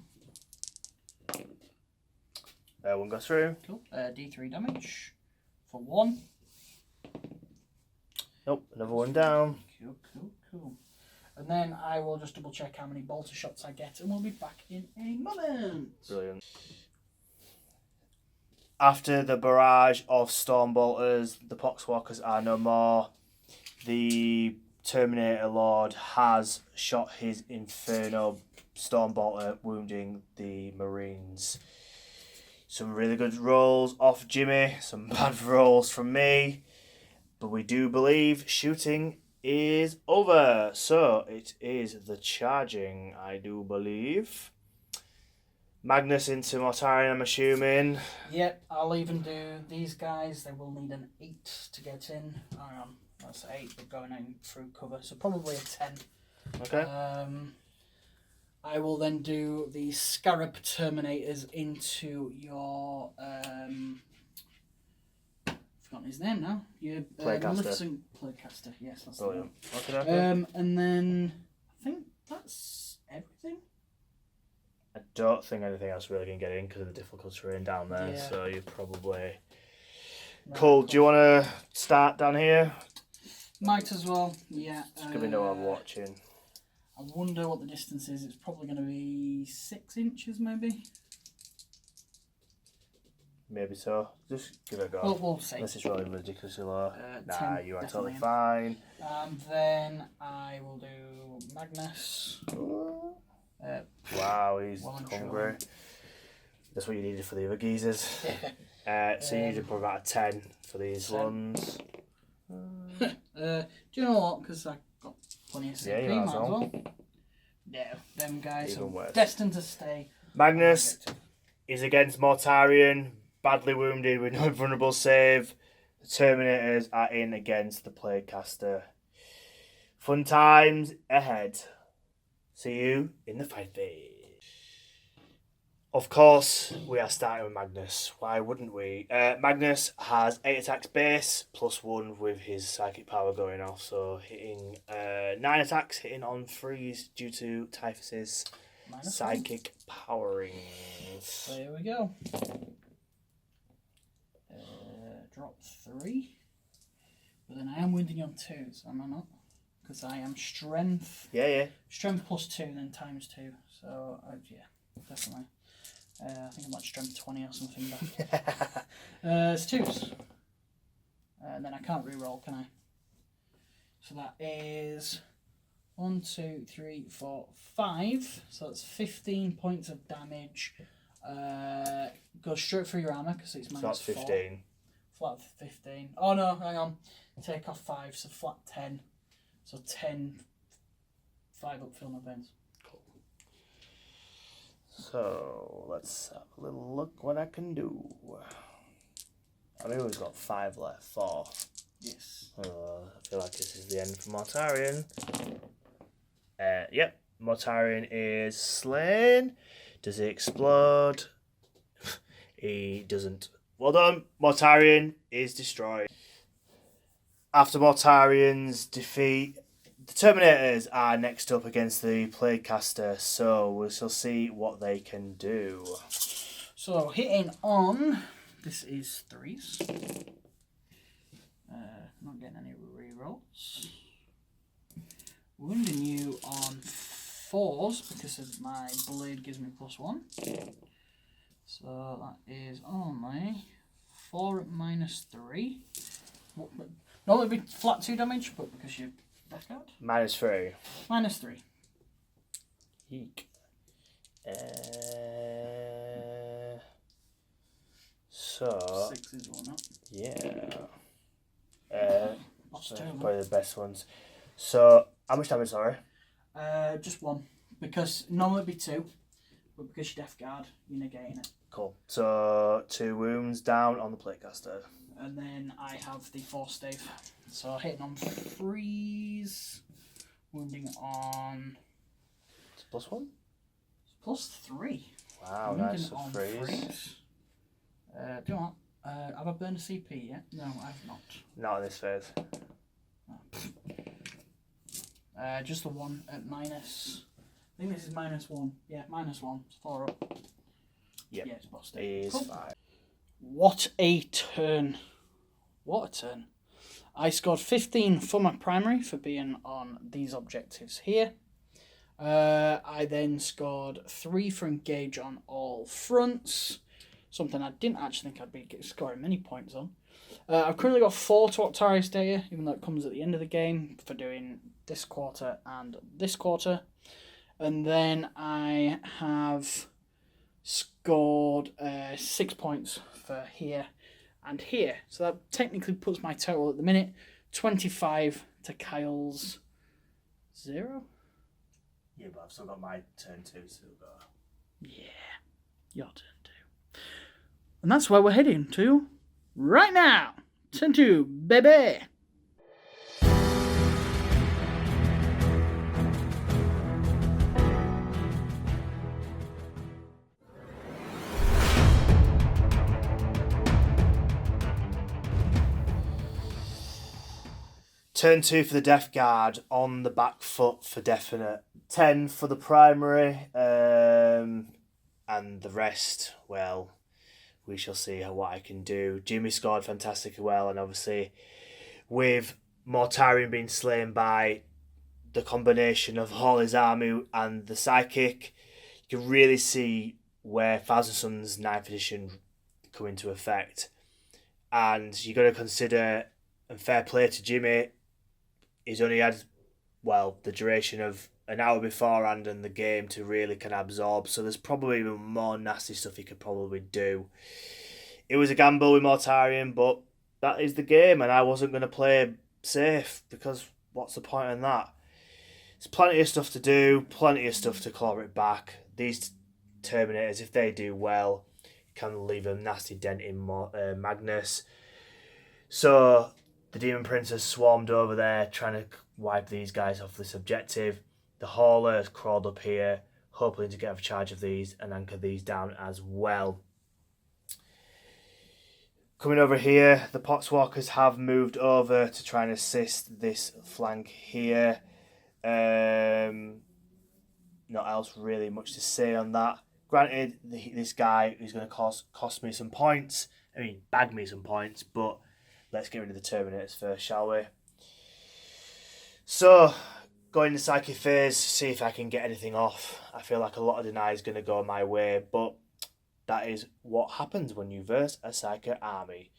One goes through. Cool. D3 damage for 1. Nope, another one down. Cool. And then I will just double check how many bolter shots I get, and we'll be back in a moment. Brilliant. after the barrage of Stormbolters, the Poxwalkers are no more. The Terminator Lord has shot his Inferno Stormbolter, wounding the Marines. Some really good rolls off Jimmy, some bad rolls from me, but we do believe shooting is over. So it is the charging, I do believe. Magnus into Mortarion, I'm assuming. Yep, I'll even do these guys. They will need an 8 to get in. Hang on, that's 8, but going in through cover, so probably a 10. Okay. I will then do the Scarab Terminators into your forgotten his name now. Your Maleficent Playcaster. Yes, that's brilliant. the one. And then I think that's everything. I don't think anything else really can get in because of the difficult terrain down there. Yeah. So you're probably Right, cool. Do you want to start down here? Might as well. Yeah. Just give me know I'm watching. I wonder what the distance is. It's probably going to be 6 inches, maybe. Maybe so. Just give it a go. Well, we'll see. Unless it's really ridiculously low. 10, You are definitely totally fine. And then I will do Magnus. Wow, he's well and hungry. truly. That's what you needed for the other geezers. So you need to put about a 10 for these 10. ones. Do you know what? Because I got plenty of CP, you might might as as well. well. No, them guys Even are worse. destined to stay. Magnus is against Mortarion, badly wounded with no vulnerable save. The Terminators are in against the Playcaster. Fun times ahead. See you in the fight phase. Of course, we are starting with Magnus. Why wouldn't we? Magnus has 8 attacks base, +1 with his psychic power going off. So hitting 9 attacks, hitting on 3s due to Typhus's Minus psychic powering. So here we go. Drop 3. But then I am winning on 2s, am I not? Because I am strength. Yeah. Strength +2, then times 2. So, yeah, definitely. I think I'm like strength 20 or something back. It's 2s. And then I can't re-roll, can I? So that is 1, 2, 3, 4, 5. So that's 15 points of damage. Goes straight through your armour because it's So -4. that's 15. Flat 15. Oh no, hang on. Take off 5, so flat 10. So 10, 5 up, fill no pains. Cool. So let's have a little look what I can do. I mean, we've got 5 left. 4. Yes. I feel like this is the end for Mortarion. Yep, Mortarion is slain. Does he explode? He doesn't. Well done, Mortarion is destroyed. After Mortarion's defeat, the Terminators are next up against the Playcaster, so we shall see what they can do. So hitting on, this is 3s. Not getting any rerolls. Wounding you on 4s because of my blade gives me +1. So that is only 4 at -3. Normally it'd be flat 2 damage, but because you're back out. -3. -3. Eek. So 6 is one up. yeah. Lost 2 of them. Probably the best ones. So how much damage? Sorry. Just 1. Because normally it'd be 2, but because you're death guard, you're negating it. Cool. So 2 wounds down on the Playcaster. And then I have the 4 stave. So hitting on 3s, wounding on It's +1. +3. Wow, Wounding nice. So on 3s. 3s. Do you know what? Have I burned a CP yet? No, I've not. Not in this phase. Just the 1 at minus. I think this is -1. Yeah, -1. It's 4 up. Yep. Yeah, it's bossed. Is Cool. 5. What a turn. What a turn. I scored 15 for my primary for being on these objectives here. I then scored 3 for engage on all fronts. something I didn't actually think I'd be scoring many points on. I've currently got 4 to Octarius data, even though it comes at the end of the game for doing this quarter and this quarter. And then I have scored 6 points for here and here. So that technically puts my total at the minute 25 to Kyle's 0. Yeah, but I've still got my turn 2 to go. Yeah, your turn 2. And that's where we're heading to right now. Turn 2, baby. Turn 2 for the Death Guard, on the back foot for definite. 10 for the primary, and the rest, well, we shall see what I can do. Jimmy scored fantastically well, and obviously with Mortarion being slain by the combination of all his army and the psychic, you can really see where Thousand Sons 9th edition come into effect. And you got to consider, and fair play to Jimmy, he's only had, well, the duration of an hour beforehand in the game to really kind of absorb. So there's probably even more nasty stuff he could probably do. It was a gamble with Mortarion, but that is the game, and I wasn't going to play safe, because what's the point in that? There's plenty of stuff to do, plenty of stuff to claw it back. These Terminators, if they do well, can leave a nasty dent in Magnus. So the Daemon Prince has swarmed over there trying to wipe these guys off this objective. The Hauler has crawled up here, hoping to get a charge of these and anchor these down as well. Coming over here, the Poxwalkers have moved over to try and assist this flank here. Not else really much to say on that. Granted, this guy is going to cost me some points. I mean, bag me some points, but let's get rid of the Terminators first, shall we? So, going to Psyche phase, see if I can get anything off. I feel like a lot of deny is going to go my way, but that is what happens when you verse a Psyche army.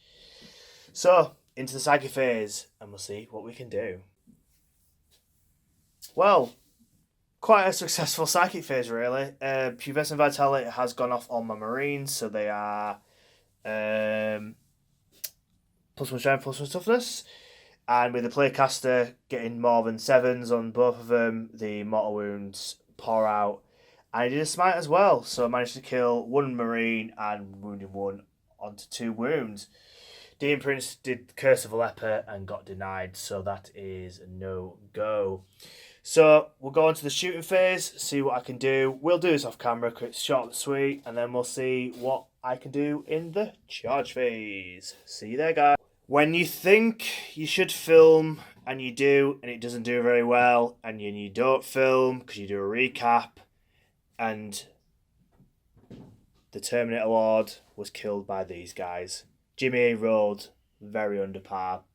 So, into the Psyche phase, and we'll see what we can do. Well, quite a successful Psychic phase, really. Pubescent Vitality has gone off on my Marines, so they are +1 strength, +1 toughness. And with the Playcaster getting more than 7s on both of them, the mortal wounds pour out. And I did a smite as well, so I managed to kill 1 Marine and wounded 1 onto 2 wounds. Daemon Prince did Curse of Aleppo and got denied, so that is a no-go. So we'll go on to the shooting phase, see what I can do. We'll do this off camera because it's short and sweet, and then we'll see what I can do in the charge phase. See you there, guys. When you think you should film and you do, and it doesn't do very well, and you don't film because you do a recap, and the Terminator Lord was killed by these guys. Jimmy rolled very under par.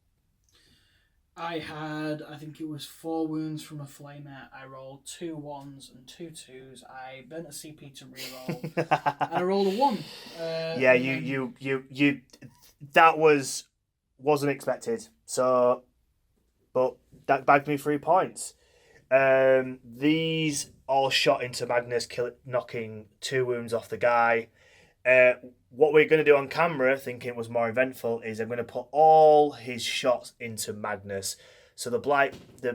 I think it was 4 wounds from a flamer. I rolled 2 1s and 2 2s. I burnt a CP to reroll, and I rolled a 1. Yeah, you. That wasn't expected. So, but that bagged me 3 points. These all shot into Magnus, knocking 2 wounds off the guy. What we're going to do on camera, thinking it was more eventful, is I'm going to put all his shots into Magnus. So the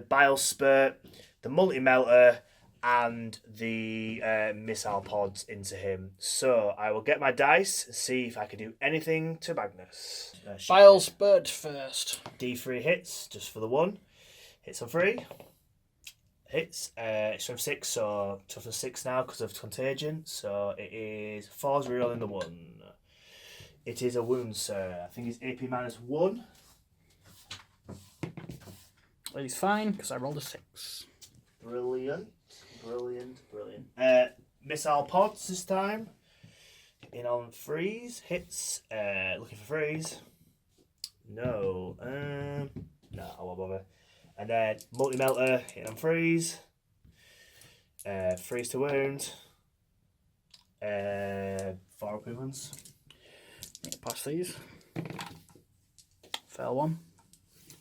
Bile Spurt, the Multi-Melter, and the Missile Pods into him. So I will get my dice, see if I can do anything to Magnus. Bile Spurt first. D3 hits, just for the 1. Hits on 3. Hits. It's from 6, so toughness 6 now because of Contagion. So it is 4's rerolling the 1. It is a wound, sir. I think it's AP -1. Well, he's fine because I rolled a 6. Brilliant. Missile Pods this time. In on freeze. Hits. Looking for freeze. No. No, I won't bother. And then Multi-Melter, hit on freeze. Freeze to wound. 4 equivalents. Need to pass these. Fail one.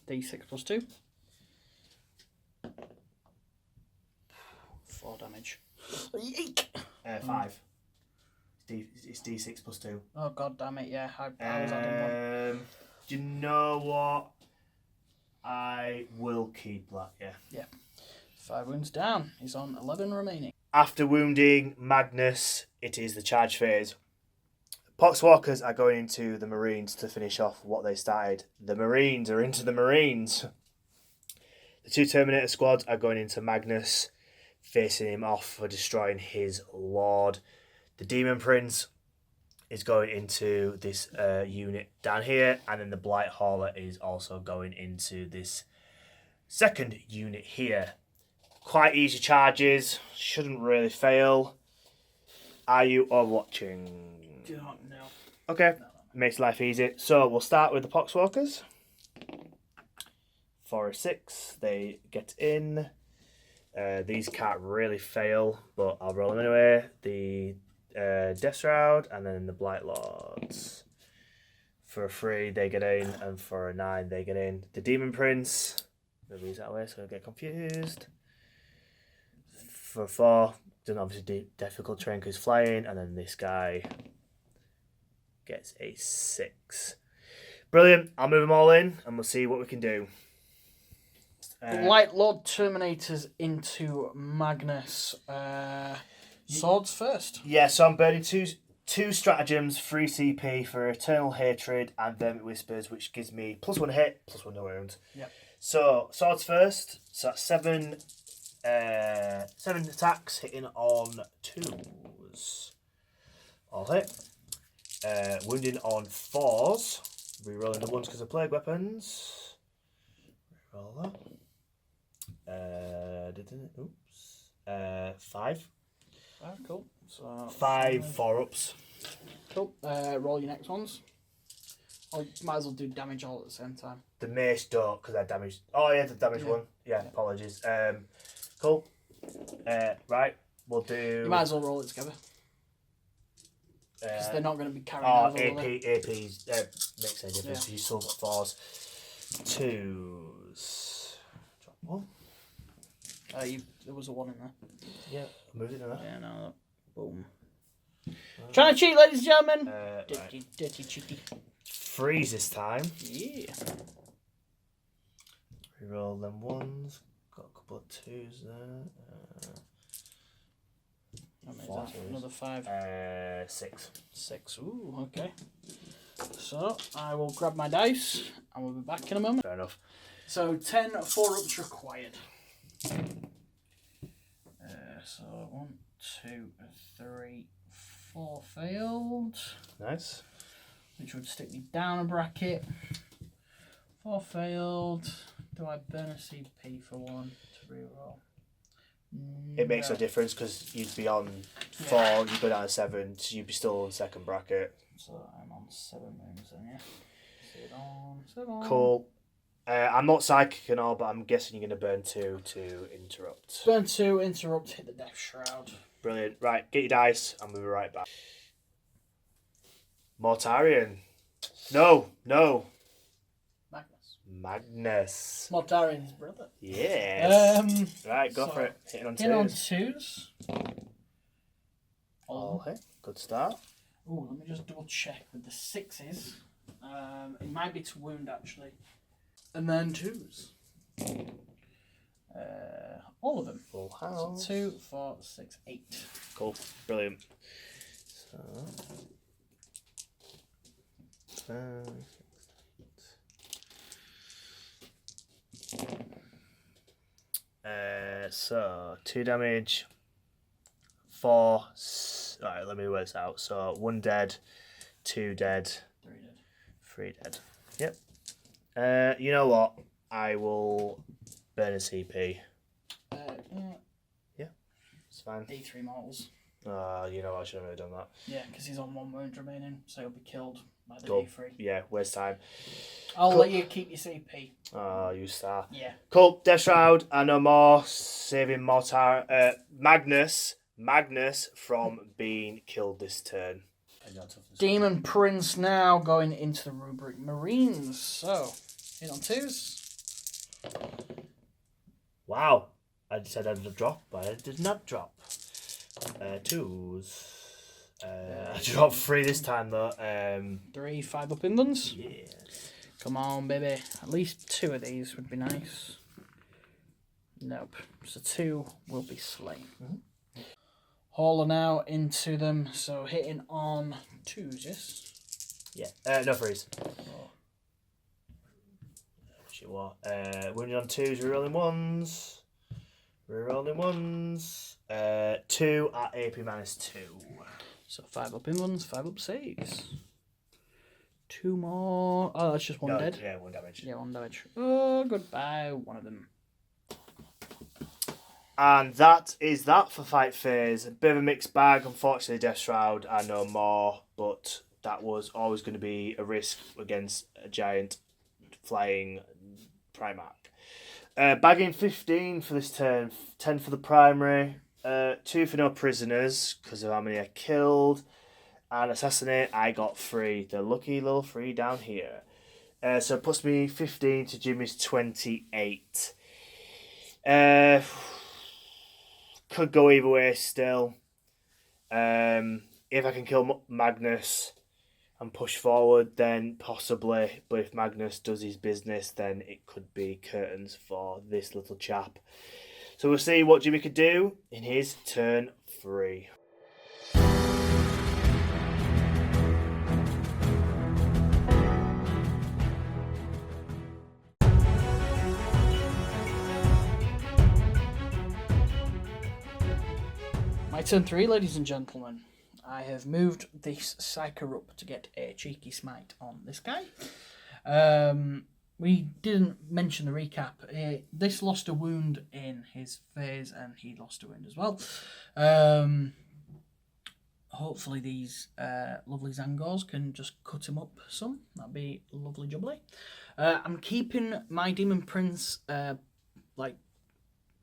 D6 plus 2. 4 damage. Yeek! 5. It's D6 plus 2. Oh god damn it, yeah. I was adding one. Do you know what? I will keep that, yeah. Yeah. 5 wounds down. He's on 11 remaining. After wounding Magnus, it is the charge phase. Poxwalkers are going into the Marines to finish off what they started. The Marines are into the Marines. The 2 Terminator squads are going into Magnus, facing him off for destroying his lord. The Daemon Prince is going into this unit down here, and then the Blight Hauler is also going into this second unit here. Quite easy charges, shouldn't really fail. Are you all watching? No. Okay, makes life easy. So we'll start with the Poxwalkers. 4 or 6, they get in. These can't really fail, but I'll roll them anyway. The Death Shroud and then the Blight Lords. For a 3, they get in, and for a 9, they get in. The Demon Prince, move these that way so I get confused. For 4, doesn't obviously difficult terrain because he's flying, and then this guy gets a 6. Brilliant. I'll move them all in, and we'll see what we can do. Light Lord Terminators into Magnus. Swords first. Yeah, so I'm burning two stratagems, 3 CP for Eternal Hatred and Vermin Whispers, which gives me +1 hit, +1 no wound. Yeah. So swords first. So that's 7 attacks hitting on 2s. All hit. Wounding on 4s. Rerolling the 1s because of plague weapons. Reroll that. 5. Cool. So 5 4-ups. Cool. Roll your next ones. Or you might as well do damage all at the same time. The mace don't because they're damaged. Oh yeah, the damaged one. Yeah, apologies. Cool. Right, we'll do. You might as well roll it together. Because they're not going to be carrying over. AP's makes any difference. You still got 4s. 2s. Drop 1. There was a 1 in there. Yeah, moved it to that. Yeah, no. Boom. Trying to cheat, ladies and gentlemen. Dirty cheaty. Freeze this time. Yeah. Reroll them 1s. Got a couple of 2s there. How many is that? Another 5. 6. 6. Ooh, okay. So I will grab my dice and we'll be back in a moment. Fair enough. So 10 4-ups required. So 1, 2, 3, 4 failed. Nice. Which would stick me down a bracket. 4 failed. Do I burn a CP for 1 to reroll? It makes no difference because you'd be on 4, you'd go down to 7, so you'd be still in second bracket. So I'm on 7 moons then, yeah. Sit on 7. Cool. I'm not psychic and all, but I'm guessing you're going to burn 2 to interrupt. Burn 2, interrupt, hit the Death Shroud. Brilliant. Right, get your dice and we'll be right back. Mortarion. No. Magnus. Mortarion's brother. Yes. Right, go for it. Hitting on 2s. Hitting on 2s. Oh, hey. Good start. Oh, let me just double check with the 6s. It might be to wound actually. And then 2s. All of them. Full house. So 2, 4, 6, 8. Cool. Brilliant. So 2 damage. 4. Alright, let me work this out. So 1 dead, 2 dead, 3 dead. 3 dead. Yep. You know what? I will burn a CP. Yeah, it's fine. D3 mortals. You know I should have really done that. Yeah, because he's on 1 wound remaining, so he'll be killed by the Cool. D3. Yeah, waste time. I'll let you keep your CP. Oh, you star. Yeah. Cool. Death Shroud and no more. Saving Magnus from being killed this turn. Daemon Prince now going into the Rubric Marines. So, hit on 2s. Wow. I said I would drop, but I did not drop. 2s. I dropped 3 this time though. 3 5-up Inlands. Yeah. Come on, baby. At least 2 of these would be nice. Nope. So 2 will be slain. Hauler now into them. So hitting on 2s, yes? Yeah. No 3s. Actually, what? Winning on 2s, rerolling 1s. Rerolling 1s. 2 at AP -2. So 5-up Inlands, 5-up saves. 2 more. Oh, that's just 1 dead. Yeah, 1 damage. Yeah, 1 damage. Oh, goodbye, one of them. And that is that for Fight Phase. A bit of a mixed bag. Unfortunately, Death Shroud, I know more, but that was always going to be a risk against a giant flying Primarch. Bagging 15 for this turn, 10 for the primary, 2 for no prisoners because of how many I killed, and Assassinate, I got 3. The lucky little 3 down here. So it puts me 15 to Jimmy's 28. Could go either way still. If I can kill Magnus and push forward, then possibly. But if Magnus does his business, then it could be curtains for this little chap. So we'll see what Jimmy could do in his turn 3. My turn 3, ladies and gentlemen. I have moved this psyker up to get a cheeky smite on this guy. We didn't mention the recap. This lost a wound in his phase, and he lost a wound as well. Hopefully these lovely Tzaangors can just cut him up some. That'd be lovely jubbly. I'm keeping my Demon Prince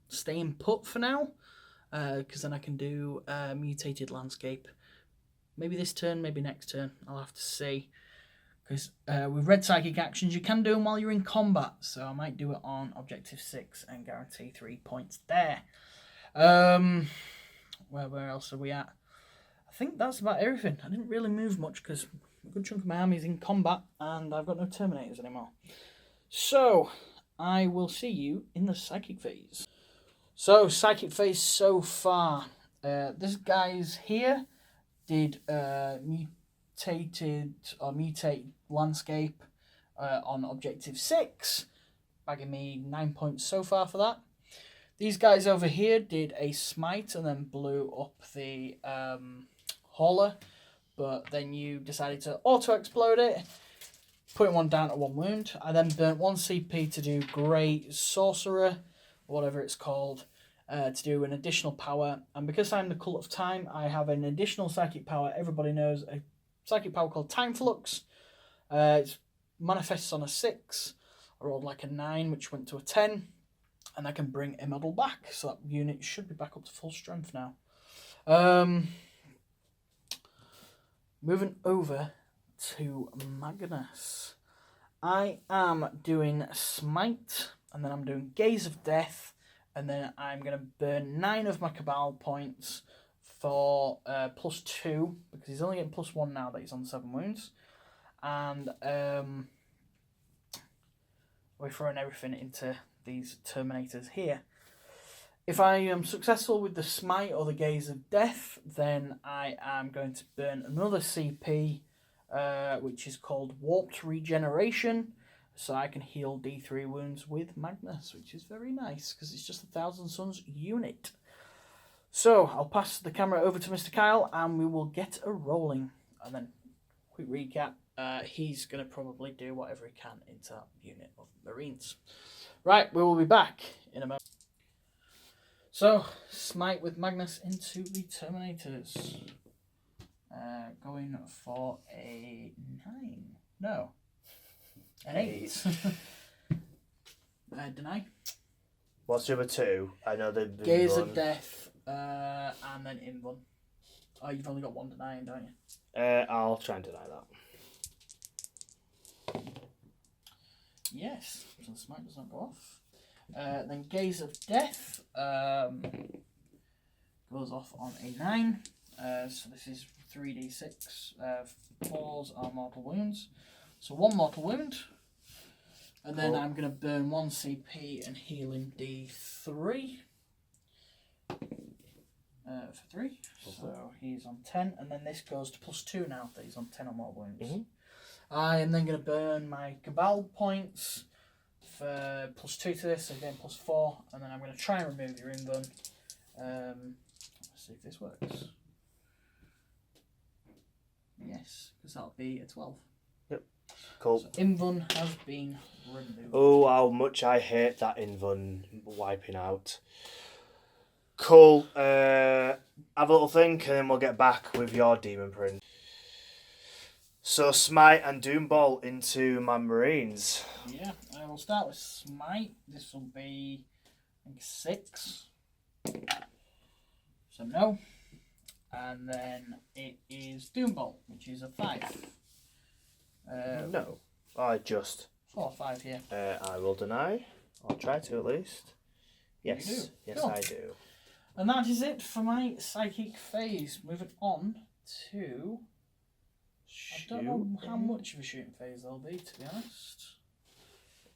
staying put for now, because then I can do Mutated Landscape. Maybe this turn, maybe next turn. I'll have to see. Because with red psychic actions, you can do them while you're in combat. So I might do it on Objective 6 and guarantee 3 points there. Where else are we at? I think that's about everything. I didn't really move much because a good chunk of my army is in combat and I've got no Terminators anymore. So I will see you in the psychic phase. So psychic phase so far. This guy's here did mutate landscape on Objective 6, bagging me 9 points so far for that. These guys over here did a smite and then blew up the hauler, but then you decided to auto-explode it, putting 1 down to 1 wound. I then burnt 1 CP to do Grey Sorcerer, whatever it's called, to do an additional power. And because I'm the Cult of Time, I have an additional psychic power. Everybody knows a psychic power called Time Flux. It manifests on a 6. I rolled like a 9, which went to a 10. And I can bring a model back. So that unit should be back up to full strength now. Moving over to Magnus. I am doing Smite. And then I'm doing Gaze of Death. And then I'm going to burn 9 of my Cabal points for +2, because he's only getting +1 now that he's on 7 wounds. And we're throwing everything into these Terminators here. If I am successful with the Smite or the Gaze of Death, then I am going to burn another CP, which is called Warped Regeneration. So I can heal D3 wounds with Magnus, which is very nice, because it's just a Thousand Suns unit. So, I'll pass the camera over to Mr. Kyle, and we will get a rolling. And then, quick recap, he's going to probably do whatever he can into that unit of Marines. Right, we will be back in a moment. So, Smite with Magnus into the Terminators. Going for a 9. No. An 8. Deny. What's the other 2? I know the Gaze of Death, and then Invuln. Oh, you've only got one denying, don't you? I'll try and deny that. Yes, so the smite does not go off. Then Gaze of Death goes off on a 9. So this is 3d6. 4s are mortal wounds. So 1 mortal wound. And then I'm going to burn 1 CP and heal him D3. For 3. So he's on 10. And then this goes to +2 now that he's on 10 or more wounds. I am then going to burn my Cabal points for +2 to this, so again +4, and then I'm going to try and remove your invuln. Let's see if this works. Yes, because that'll be a 12. Yep. Cool. So invuln has been removed. Oh, how much I hate that invuln wiping out. Cool. Have a little think, and then we'll get back with your Daemon Prince. So Smite and Doomball into my Marines. Yeah, I will start with Smite. This will be, I think, 6. So no. And then it is Doomball, which is a 5. No. I just. 4 or 5 here. I will deny. I'll try to at least. Yes. You do? Yes, Cool. I do. And that is it for my psychic phase. Moving on to... I don't know how much of a shooting phase there'll be, to be honest.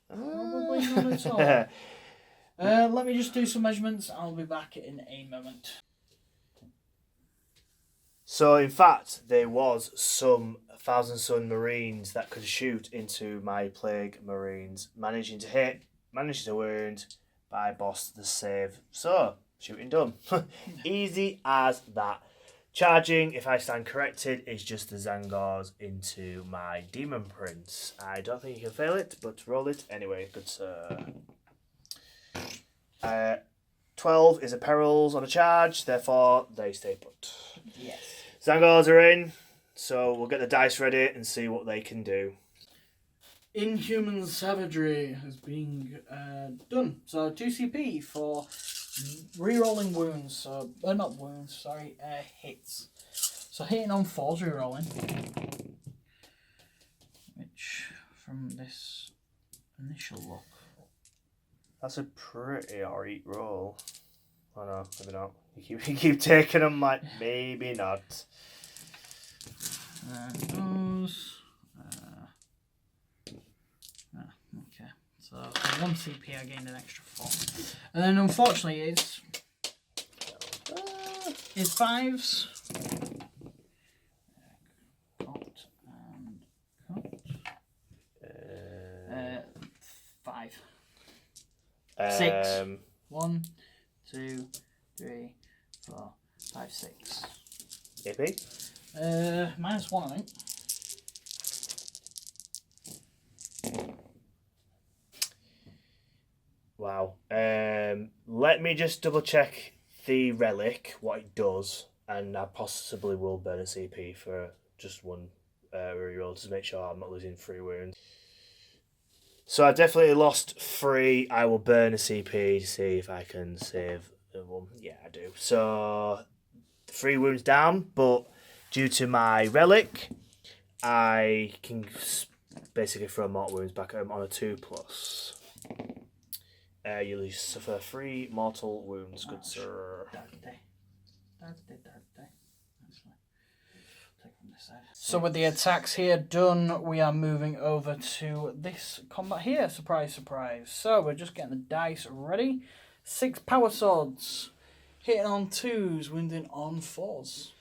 Probably none at all. Let me just do some measurements. I'll be back in a moment. So, in fact, there was some Thousand Sun Marines that could shoot into my Plague Marines, managing to hit, managing to wound, but I bossed the save. So, shooting done. Easy as that. Charging, if I stand corrected, is just the Tzaangors into my Daemon Prince. I don't think you can fail it, but roll it anyway. Good sir. 12 is a perils on a charge, therefore they stay put. Yes. Tzaangors are in, so we'll get the dice ready and see what they can do. Inhuman Savagery has been done. So 2 CP for rerolling wounds. So not wounds, sorry, hits. So hitting on 4's rerolling, which from this initial look, That's a pretty alright roll. Oh no, maybe not. You keep taking them like maybe not. Those. Okay. So 1 CP I gained an extra 4. And then unfortunately it's 5s. Cut and cut. 5. 6. 1, 2, 3, 4, 5, 6. AP? -1, I think. Wow. Let me just double check the relic, what it does, and I possibly will burn a CP for just 1 reroll to make sure I'm not losing 3 wounds. So I've definitely lost 3. I will burn a CP to see if I can save 1. Yeah, I do. So 3 wounds down, but due to my relic, I can basically throw mortal wounds back on a 2+. You suffer 3 mortal wounds, good sir. So with the attacks here done, we are moving over to this combat here. Surprise, surprise. So we're just getting the dice ready. 6 power swords. Hitting on 2s, wounding on 4s.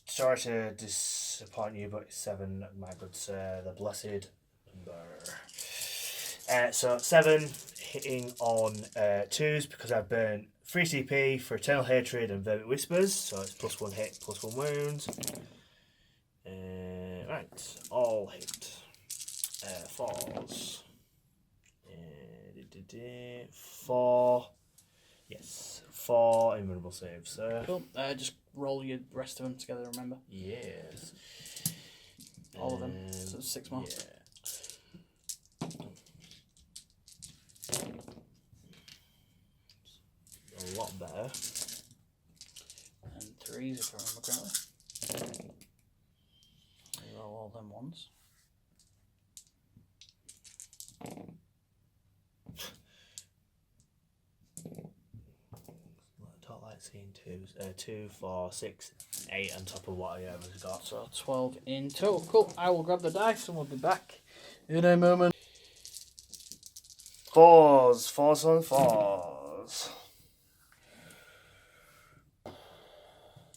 Sorry to disappoint you, but 7, my good sir, the blessed number. So 7 hitting on 2s because I've burnt 3 CP for Eternal Hatred and Vermin Whispers, so it's +1 hit, +1 wounds. Right, all hit. 4s. 4. Yes, 4 invulnerable saves. Cool. Just roll your rest of them together, remember? Yes. All of them. So 6 more. Yeah. A lot better. threes if I remember correctly. Reroll all them ones. I don't like seeing twos. 2, 4, 6, 8 on top of what I was got. So 12 in total. Cool. I will grab the dice and we'll be back in a moment. 4s, 4s on 4s.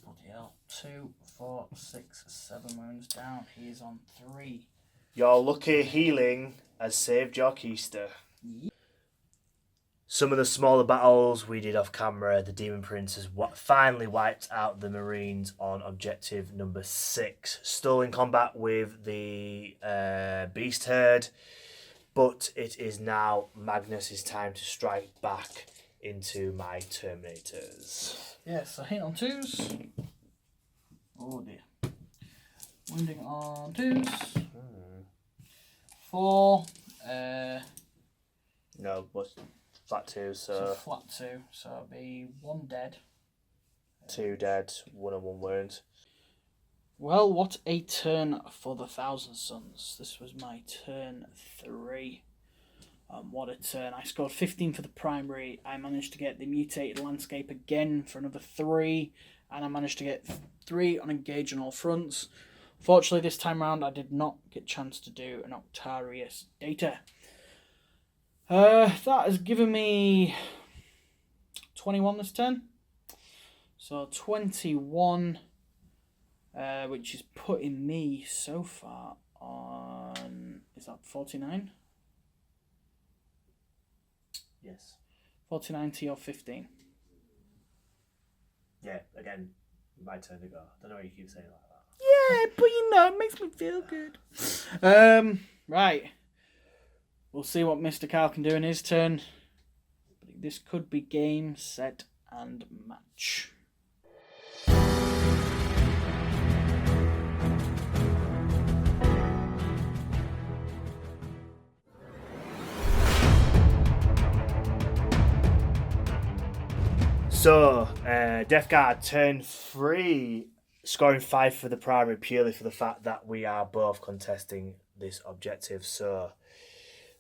Bloody hell. 2, 4, 6, 7 wounds down. He is on 3. Your lucky healing has saved your keister. Some of the smaller battles we did off camera, the Daemon Prince has finally wiped out the Marines on objective number 6. Still in combat with the Beast Herd, but it is now Magnus' time to strike back into my Terminators. Yes, I hit on 2s. Oh dear. Wounding on 2s. 4. No, what's flat 2, So so flat 2. So it'll be 1 dead. 2 dead, 1 on 1 wound. Well, what a turn for the Thousand Suns. This was my turn 3. What a turn. I scored 15 for the primary. I managed to get the mutated landscape again for another 3. And I managed to get 3 on engage on all fronts. Fortunately, this time round, I did not get a chance to do an Octarius data. That has given me 21 this turn. So 21, which is putting me so far on, is that 49? Yes. 49 to your 15. Yeah, again, my turn to go. I don't know why you keep saying it like that. Yeah, but you know, it makes me feel good. Right. We'll see what Mr. Kyle can do in his turn. This could be game, set, and match. So, Death Guard turn 3, scoring 5 for the primary purely for the fact that we are both contesting this objective. So,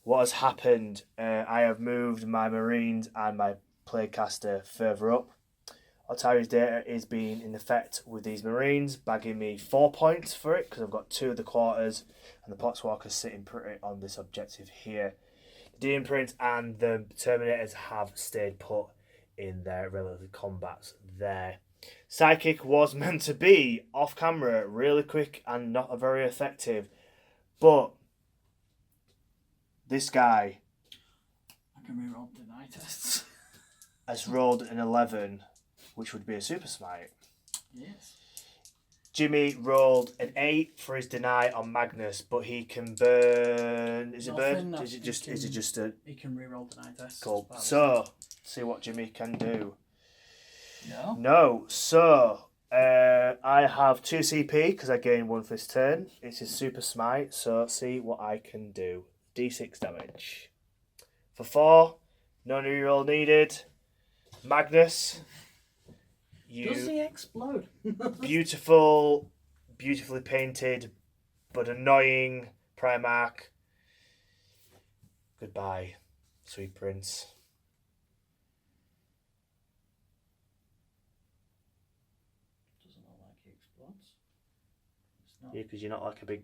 what has happened, I have moved my Marines and my Plaguecaster further up. Altari's data is being in effect with these Marines, bagging me 4 points for it because I've got 2 of the quarters and the Poxwalkers sitting pretty on this objective here. The Daemon Prince and the Terminators have stayed put in their relative combats there. Psychic was meant to be off camera, really quick and not very effective, but this guy I can reroll deny tests. has rolled an 11, which would be a super smite. Yes. Jimmy rolled an 8 for his deny on Magnus, but he can burn. Is it burn? Nothing, Is it just a He can reroll deny tests. cool? So see what Jimmy can do. No. No. So I have 2 CP because I gained 1 for this turn. It's his super smite. So see what I can do. D6 damage for 4. No reroll needed. Magnus. Does he explode? Beautiful, beautifully painted, but annoying Primarch. Goodbye, sweet prince. Doesn't look like he explodes. It's not. Yeah, because you're not like a big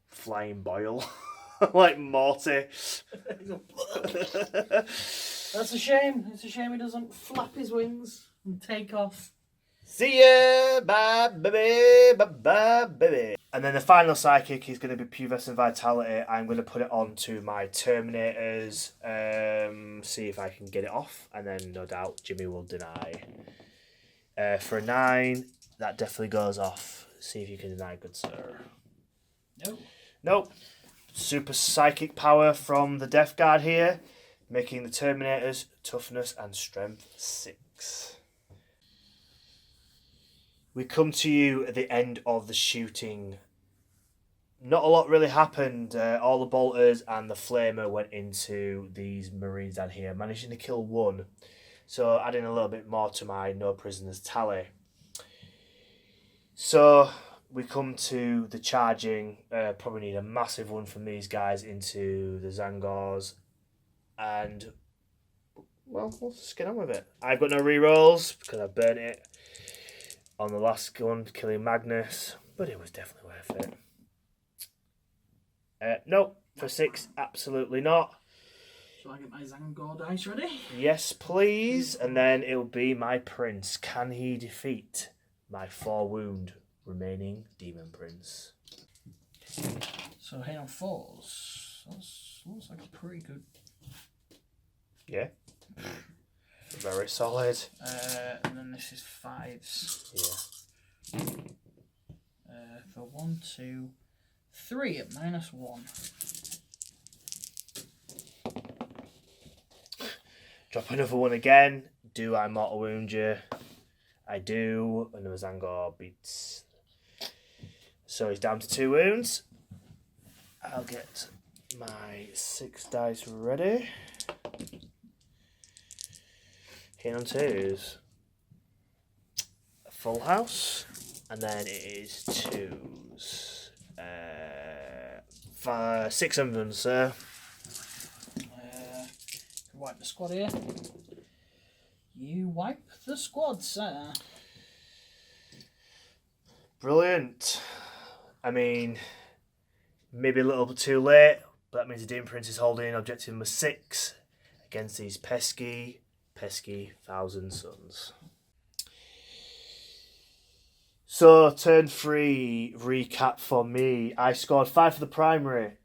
flying boil like Morty. That's a shame. It's a shame he doesn't flap his wings and take off. See ya, bye baby, bye bye baby. And then the final psychic is going to be Puvescent Vitality. I'm going to put it on to my Terminators, see if I can get it off, and then no doubt Jimmy will deny. For a 9, that definitely goes off. See if you can deny, good sir. No. Nope. Super psychic power from the Death Guard here, making the Terminators toughness and strength 6. We come to you at the end of the shooting. Not a lot really happened. All the bolters and the flamer went into these Marines down here, managing to kill 1. So adding a little bit more to my no prisoners tally. So we come to the charging. Probably need a massive one from these guys into the Tzaangors. And, well, we'll just get on with it. I've got no rerolls because I burnt it on the last one, killing Magnus. But it was definitely worth it. Nope, for 6, absolutely not. Shall I get my Tzaangor dice ready? Yes, please. And then it'll be my prince. Can he defeat my 4 wound remaining Demon Prince? So here on 4s. Looks like a pretty good. Yeah. Very solid. And then this is 5s. Yeah. For 1, 2, 3 at -1. Drop another one again. Do I mortal wound you? I do. Another Tzaangor beats. So he's down to 2 wounds. I'll get my 6 dice ready. Hit on 2s. A full house. And then it is 2s. 6 of them, sir. Wipe the squad here. You wipe the squad, sir. Brilliant. I mean, maybe a little bit too late, but that means the Daemon Prince is holding objective number 6 against these pesky 1,000 Suns. So, turn 3 recap for me. I scored 5 for the primary.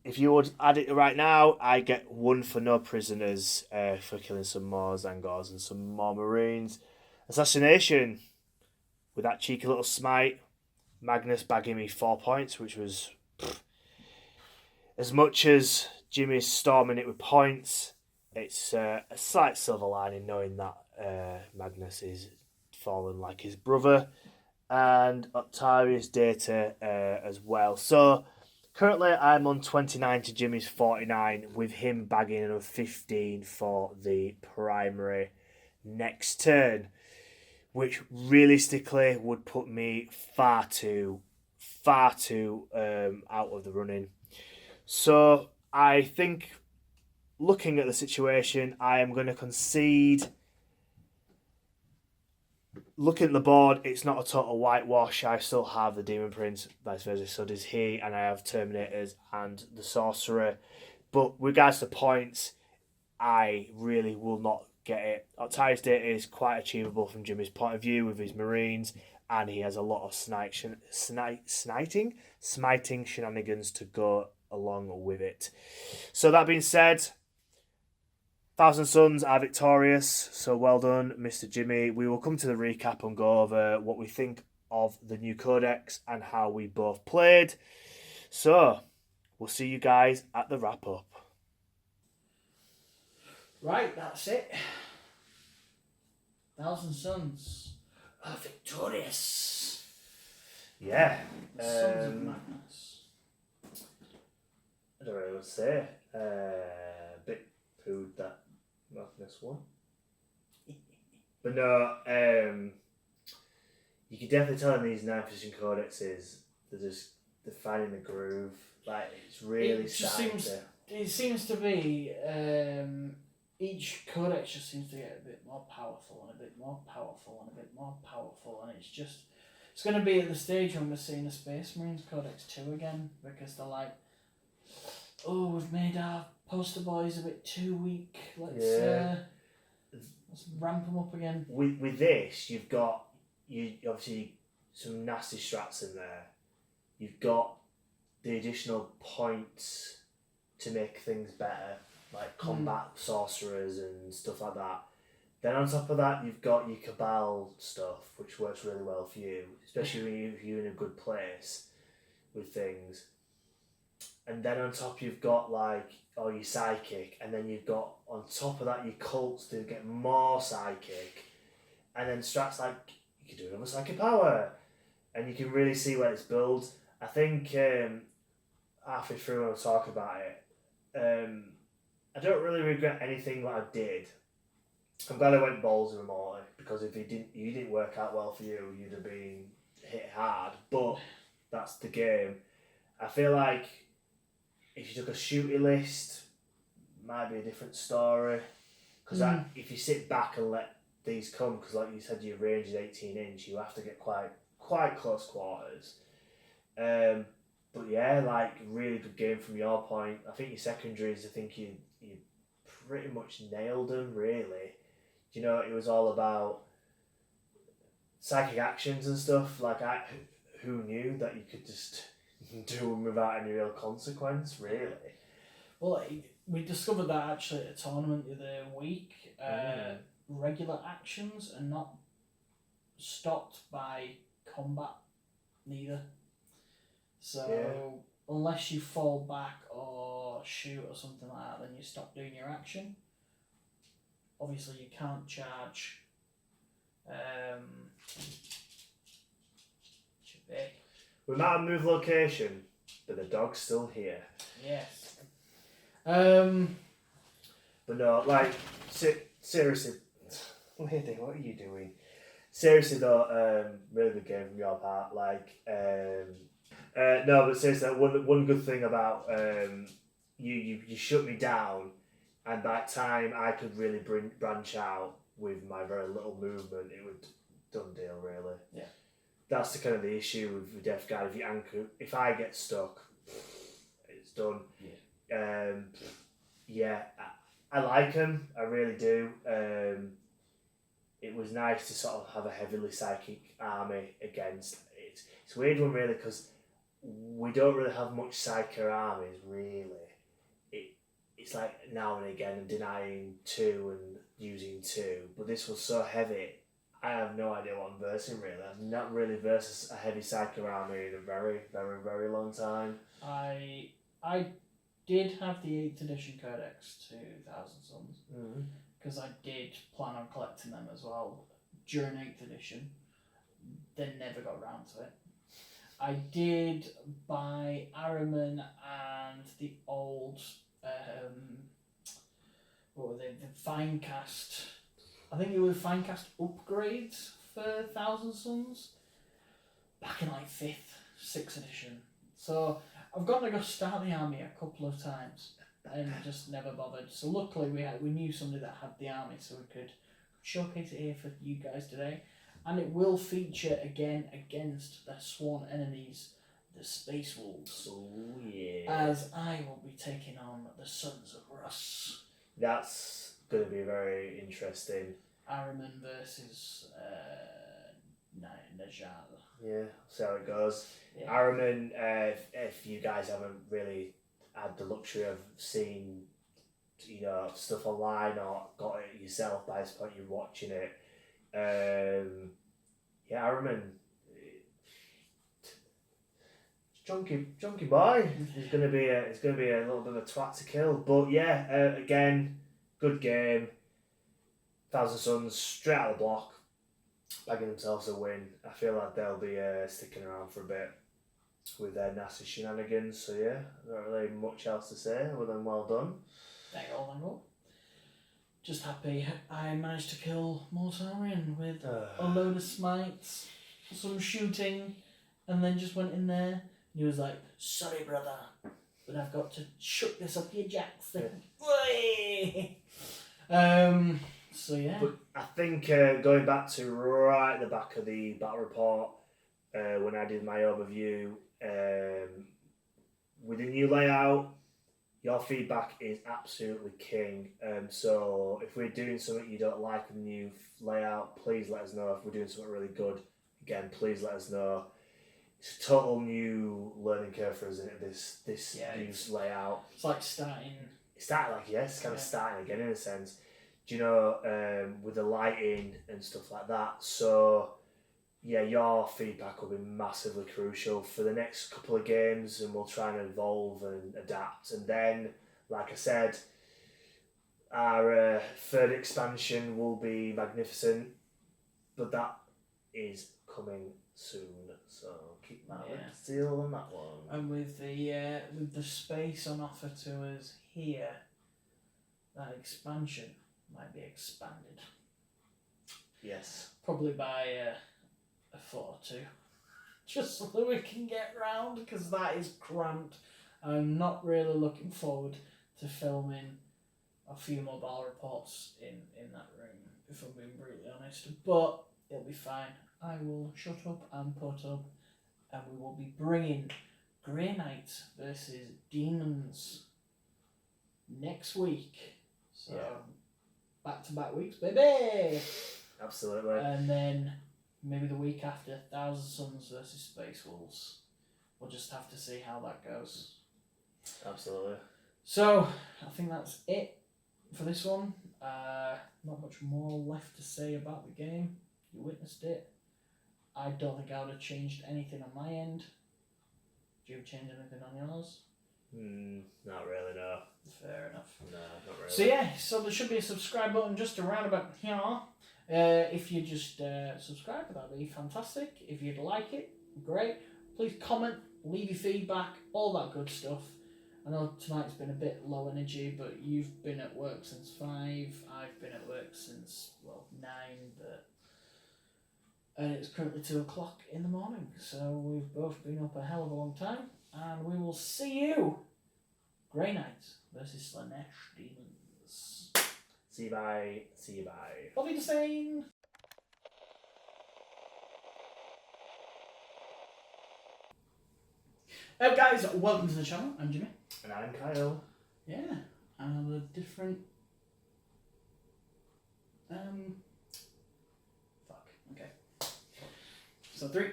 If you would add it right now, I get 1 for no prisoners for killing some more Tzaangors and some more Marines. Assassination with that cheeky little smite. Magnus bagging me 4 points, which was as much as Jimmy's storming it with points. It's a slight silver lining knowing that Magnus is fallen like his brother, and Octavius data as well. So currently I'm on 29 to Jimmy's 49, with him bagging another 15 for the primary next turn, which realistically would put me far too out of the running. So I think, looking at the situation, I am going to concede. Looking at the board, it's not a total whitewash. I still have the Demon Prince, vice versa, so does he, and I have Terminators and the Sorcerer. But with regards to points, I really will not get it. Octavius data is quite achievable from Jimmy's point of view with his Marines, and he has a lot of smiting shenanigans to go along with it. So that being said, 1,000 Suns are victorious, so well done, Mr. Jimmy. We will come to the recap and go over what we think of the new Codex and how we both played. So, we'll see you guys at the wrap-up. Right, that's it. 1,000 Suns are victorious. Yeah. The Sons of Magnus. I don't really know what to say. Bit pooed that Magnus one. But no, you can definitely tell in these 9th edition codexes, they're finding the groove. Like, it's really starting to... It seems to be, each codex just seems to get a bit more powerful and a bit more powerful and a bit more powerful, and it's going to be at the stage when we're seeing the Space Marines Codex 2 again, because they're like, oh, we've made our poster boys a bit too weak. Let's ramp them up again. With this, you've got obviously some nasty strats in there. You've got the additional points to make things better, like combat sorcerers and stuff like that. Then on top of that, you've got your Cabal stuff, which works really well for you, especially when you're in a good place with things. And then on top you've got your psychic, and then you've got on top of that your cults to get more psychic, and then strats like you can do another psychic power, and you can really see where it's built. I think halfway through when I talk about it, I don't really regret anything that I did. I'm glad I went balls in the morning, because if you didn't work out well for you, you'd have been hit hard, but that's the game. I feel like if you took a shooty list, might be a different story. Because if you sit back and let these come, because like you said, your range is 18 inch, you have to get quite close quarters. But yeah, like really good game from your point. I think your secondaries, I think you pretty much nailed them. Really, you know, it was all about psychic actions and stuff. Like who knew that you could just do them without any real consequence? Really. Well, we discovered that actually at a tournament the other week. Regular actions are not stopped by combat, neither. So unless you fall back or shoot or something like that, then you stop doing your action. Obviously, you can't charge. Should be. We might have moved location, but the dog's still here. Yes. But no, like seriously, lady, what are you doing? Seriously though, really good game from your part. Like, no, but seriously, one good thing about you shut me down, and that time I could really branch out with my very little movement. It would done deal really. Yeah. That's the kind of the issue with Death Guard. If you anchor, if I get stuck, it's done. Yeah. I like him. I really do. It was nice to sort of have a heavily psychic army against. It's a weird one really because we don't really have much psyker armies really. It's like now and again denying 2 and using 2, but this was so heavy. I have no idea what I'm versing really. I've not really versed a heavy psyker army in a very, very, very long time. I did have the 8th edition Codex 2000 Suns because I did plan on collecting them as well during 8th edition. Then never got around to it. I did buy Ahriman and the old what were they? The Finecast. I think it was Finecast upgrades for 1000 Suns back in like 5th, 6th edition. So I've got to go start the army a couple of times and just never bothered. So luckily we knew somebody that had the army, so we could showcase it here for you guys today. And it will feature again against the sworn enemies, the Space Wolves. Oh yeah. As I will be taking on the Sons of Russ. That's going to be very interesting. Ahriman versus Najal. Yeah, see how it goes. Yeah. Ahriman, if you guys haven't really had the luxury of seeing, you know, stuff online or got it yourself by this point you're watching it, yeah, Ahriman, junky boy. It's gonna be a little bit of a twat to kill, but yeah, again, good game. 1000 Suns straight out of the block, bagging themselves a win. I feel like they'll be sticking around for a bit with their nasty shenanigans. So yeah, not really much else to say other than well done. Thank you. Just happy I managed to kill Mortarion with a load of smites, some shooting, and then just went in there. And he was like, "Sorry, brother, but I've got to shut this up your Jackson." So yeah. But I think going back to right at the back of the battle report, when I did my overview, with the new layout, your feedback is absolutely king. So if we're doing something you don't like with the new layout, please let us know. If we're doing something really good, again, please let us know. It's a total new learning curve for us, isn't it? This new layout. It's like starting. It's kind of starting again in a sense. Do you know, with the lighting and stuff like that. So yeah, your feedback will be massively crucial for the next couple of games, and we'll try and evolve and adapt. And then, like I said, our third expansion will be magnificent, but that is coming soon. So keep that seal on that one. And with the space on offer to us here, that expansion might be expanded. Yes. Probably by a foot or two. just so that we can get round, because that is cramped. I'm not really looking forward to filming a few mobile reports in that room, if I'm being brutally honest. But it'll be fine. I will shut up and put up, and we will be bringing Grey Knights versus Demons next week. So, back-to-back weeks, baby! Absolutely. And then maybe the week after, Thousand Suns versus Space Wolves. We'll just have to see how that goes. Absolutely. So, I think that's it for this one. Not much more left to say about the game. You witnessed it. I don't think I would have changed anything on my end. Do you change anything on yours? Not really, no. Fair enough. No, not really. So yeah, so there should be a subscribe button just around about here. If you just subscribe, that'd be fantastic. If you'd like it, great. Please comment, leave your feedback, all that good stuff. I know tonight's been a bit low energy, but you've been at work since 5. I've been at work since 9, and it's currently 2 o'clock in the morning. So we've both been up a hell of a long time, and we will see you. Grey Knights versus Slaanesh Demons. See you bye. See you bye. Auf Wiedersehen. Guys, welcome to the channel. I'm Jimmy. And I'm Kyle. Yeah, and a different. Fuck. Okay. So 3,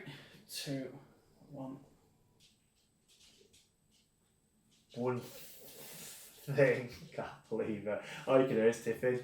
2, 1. One thing, can't believe it. All you can do is Tiffin.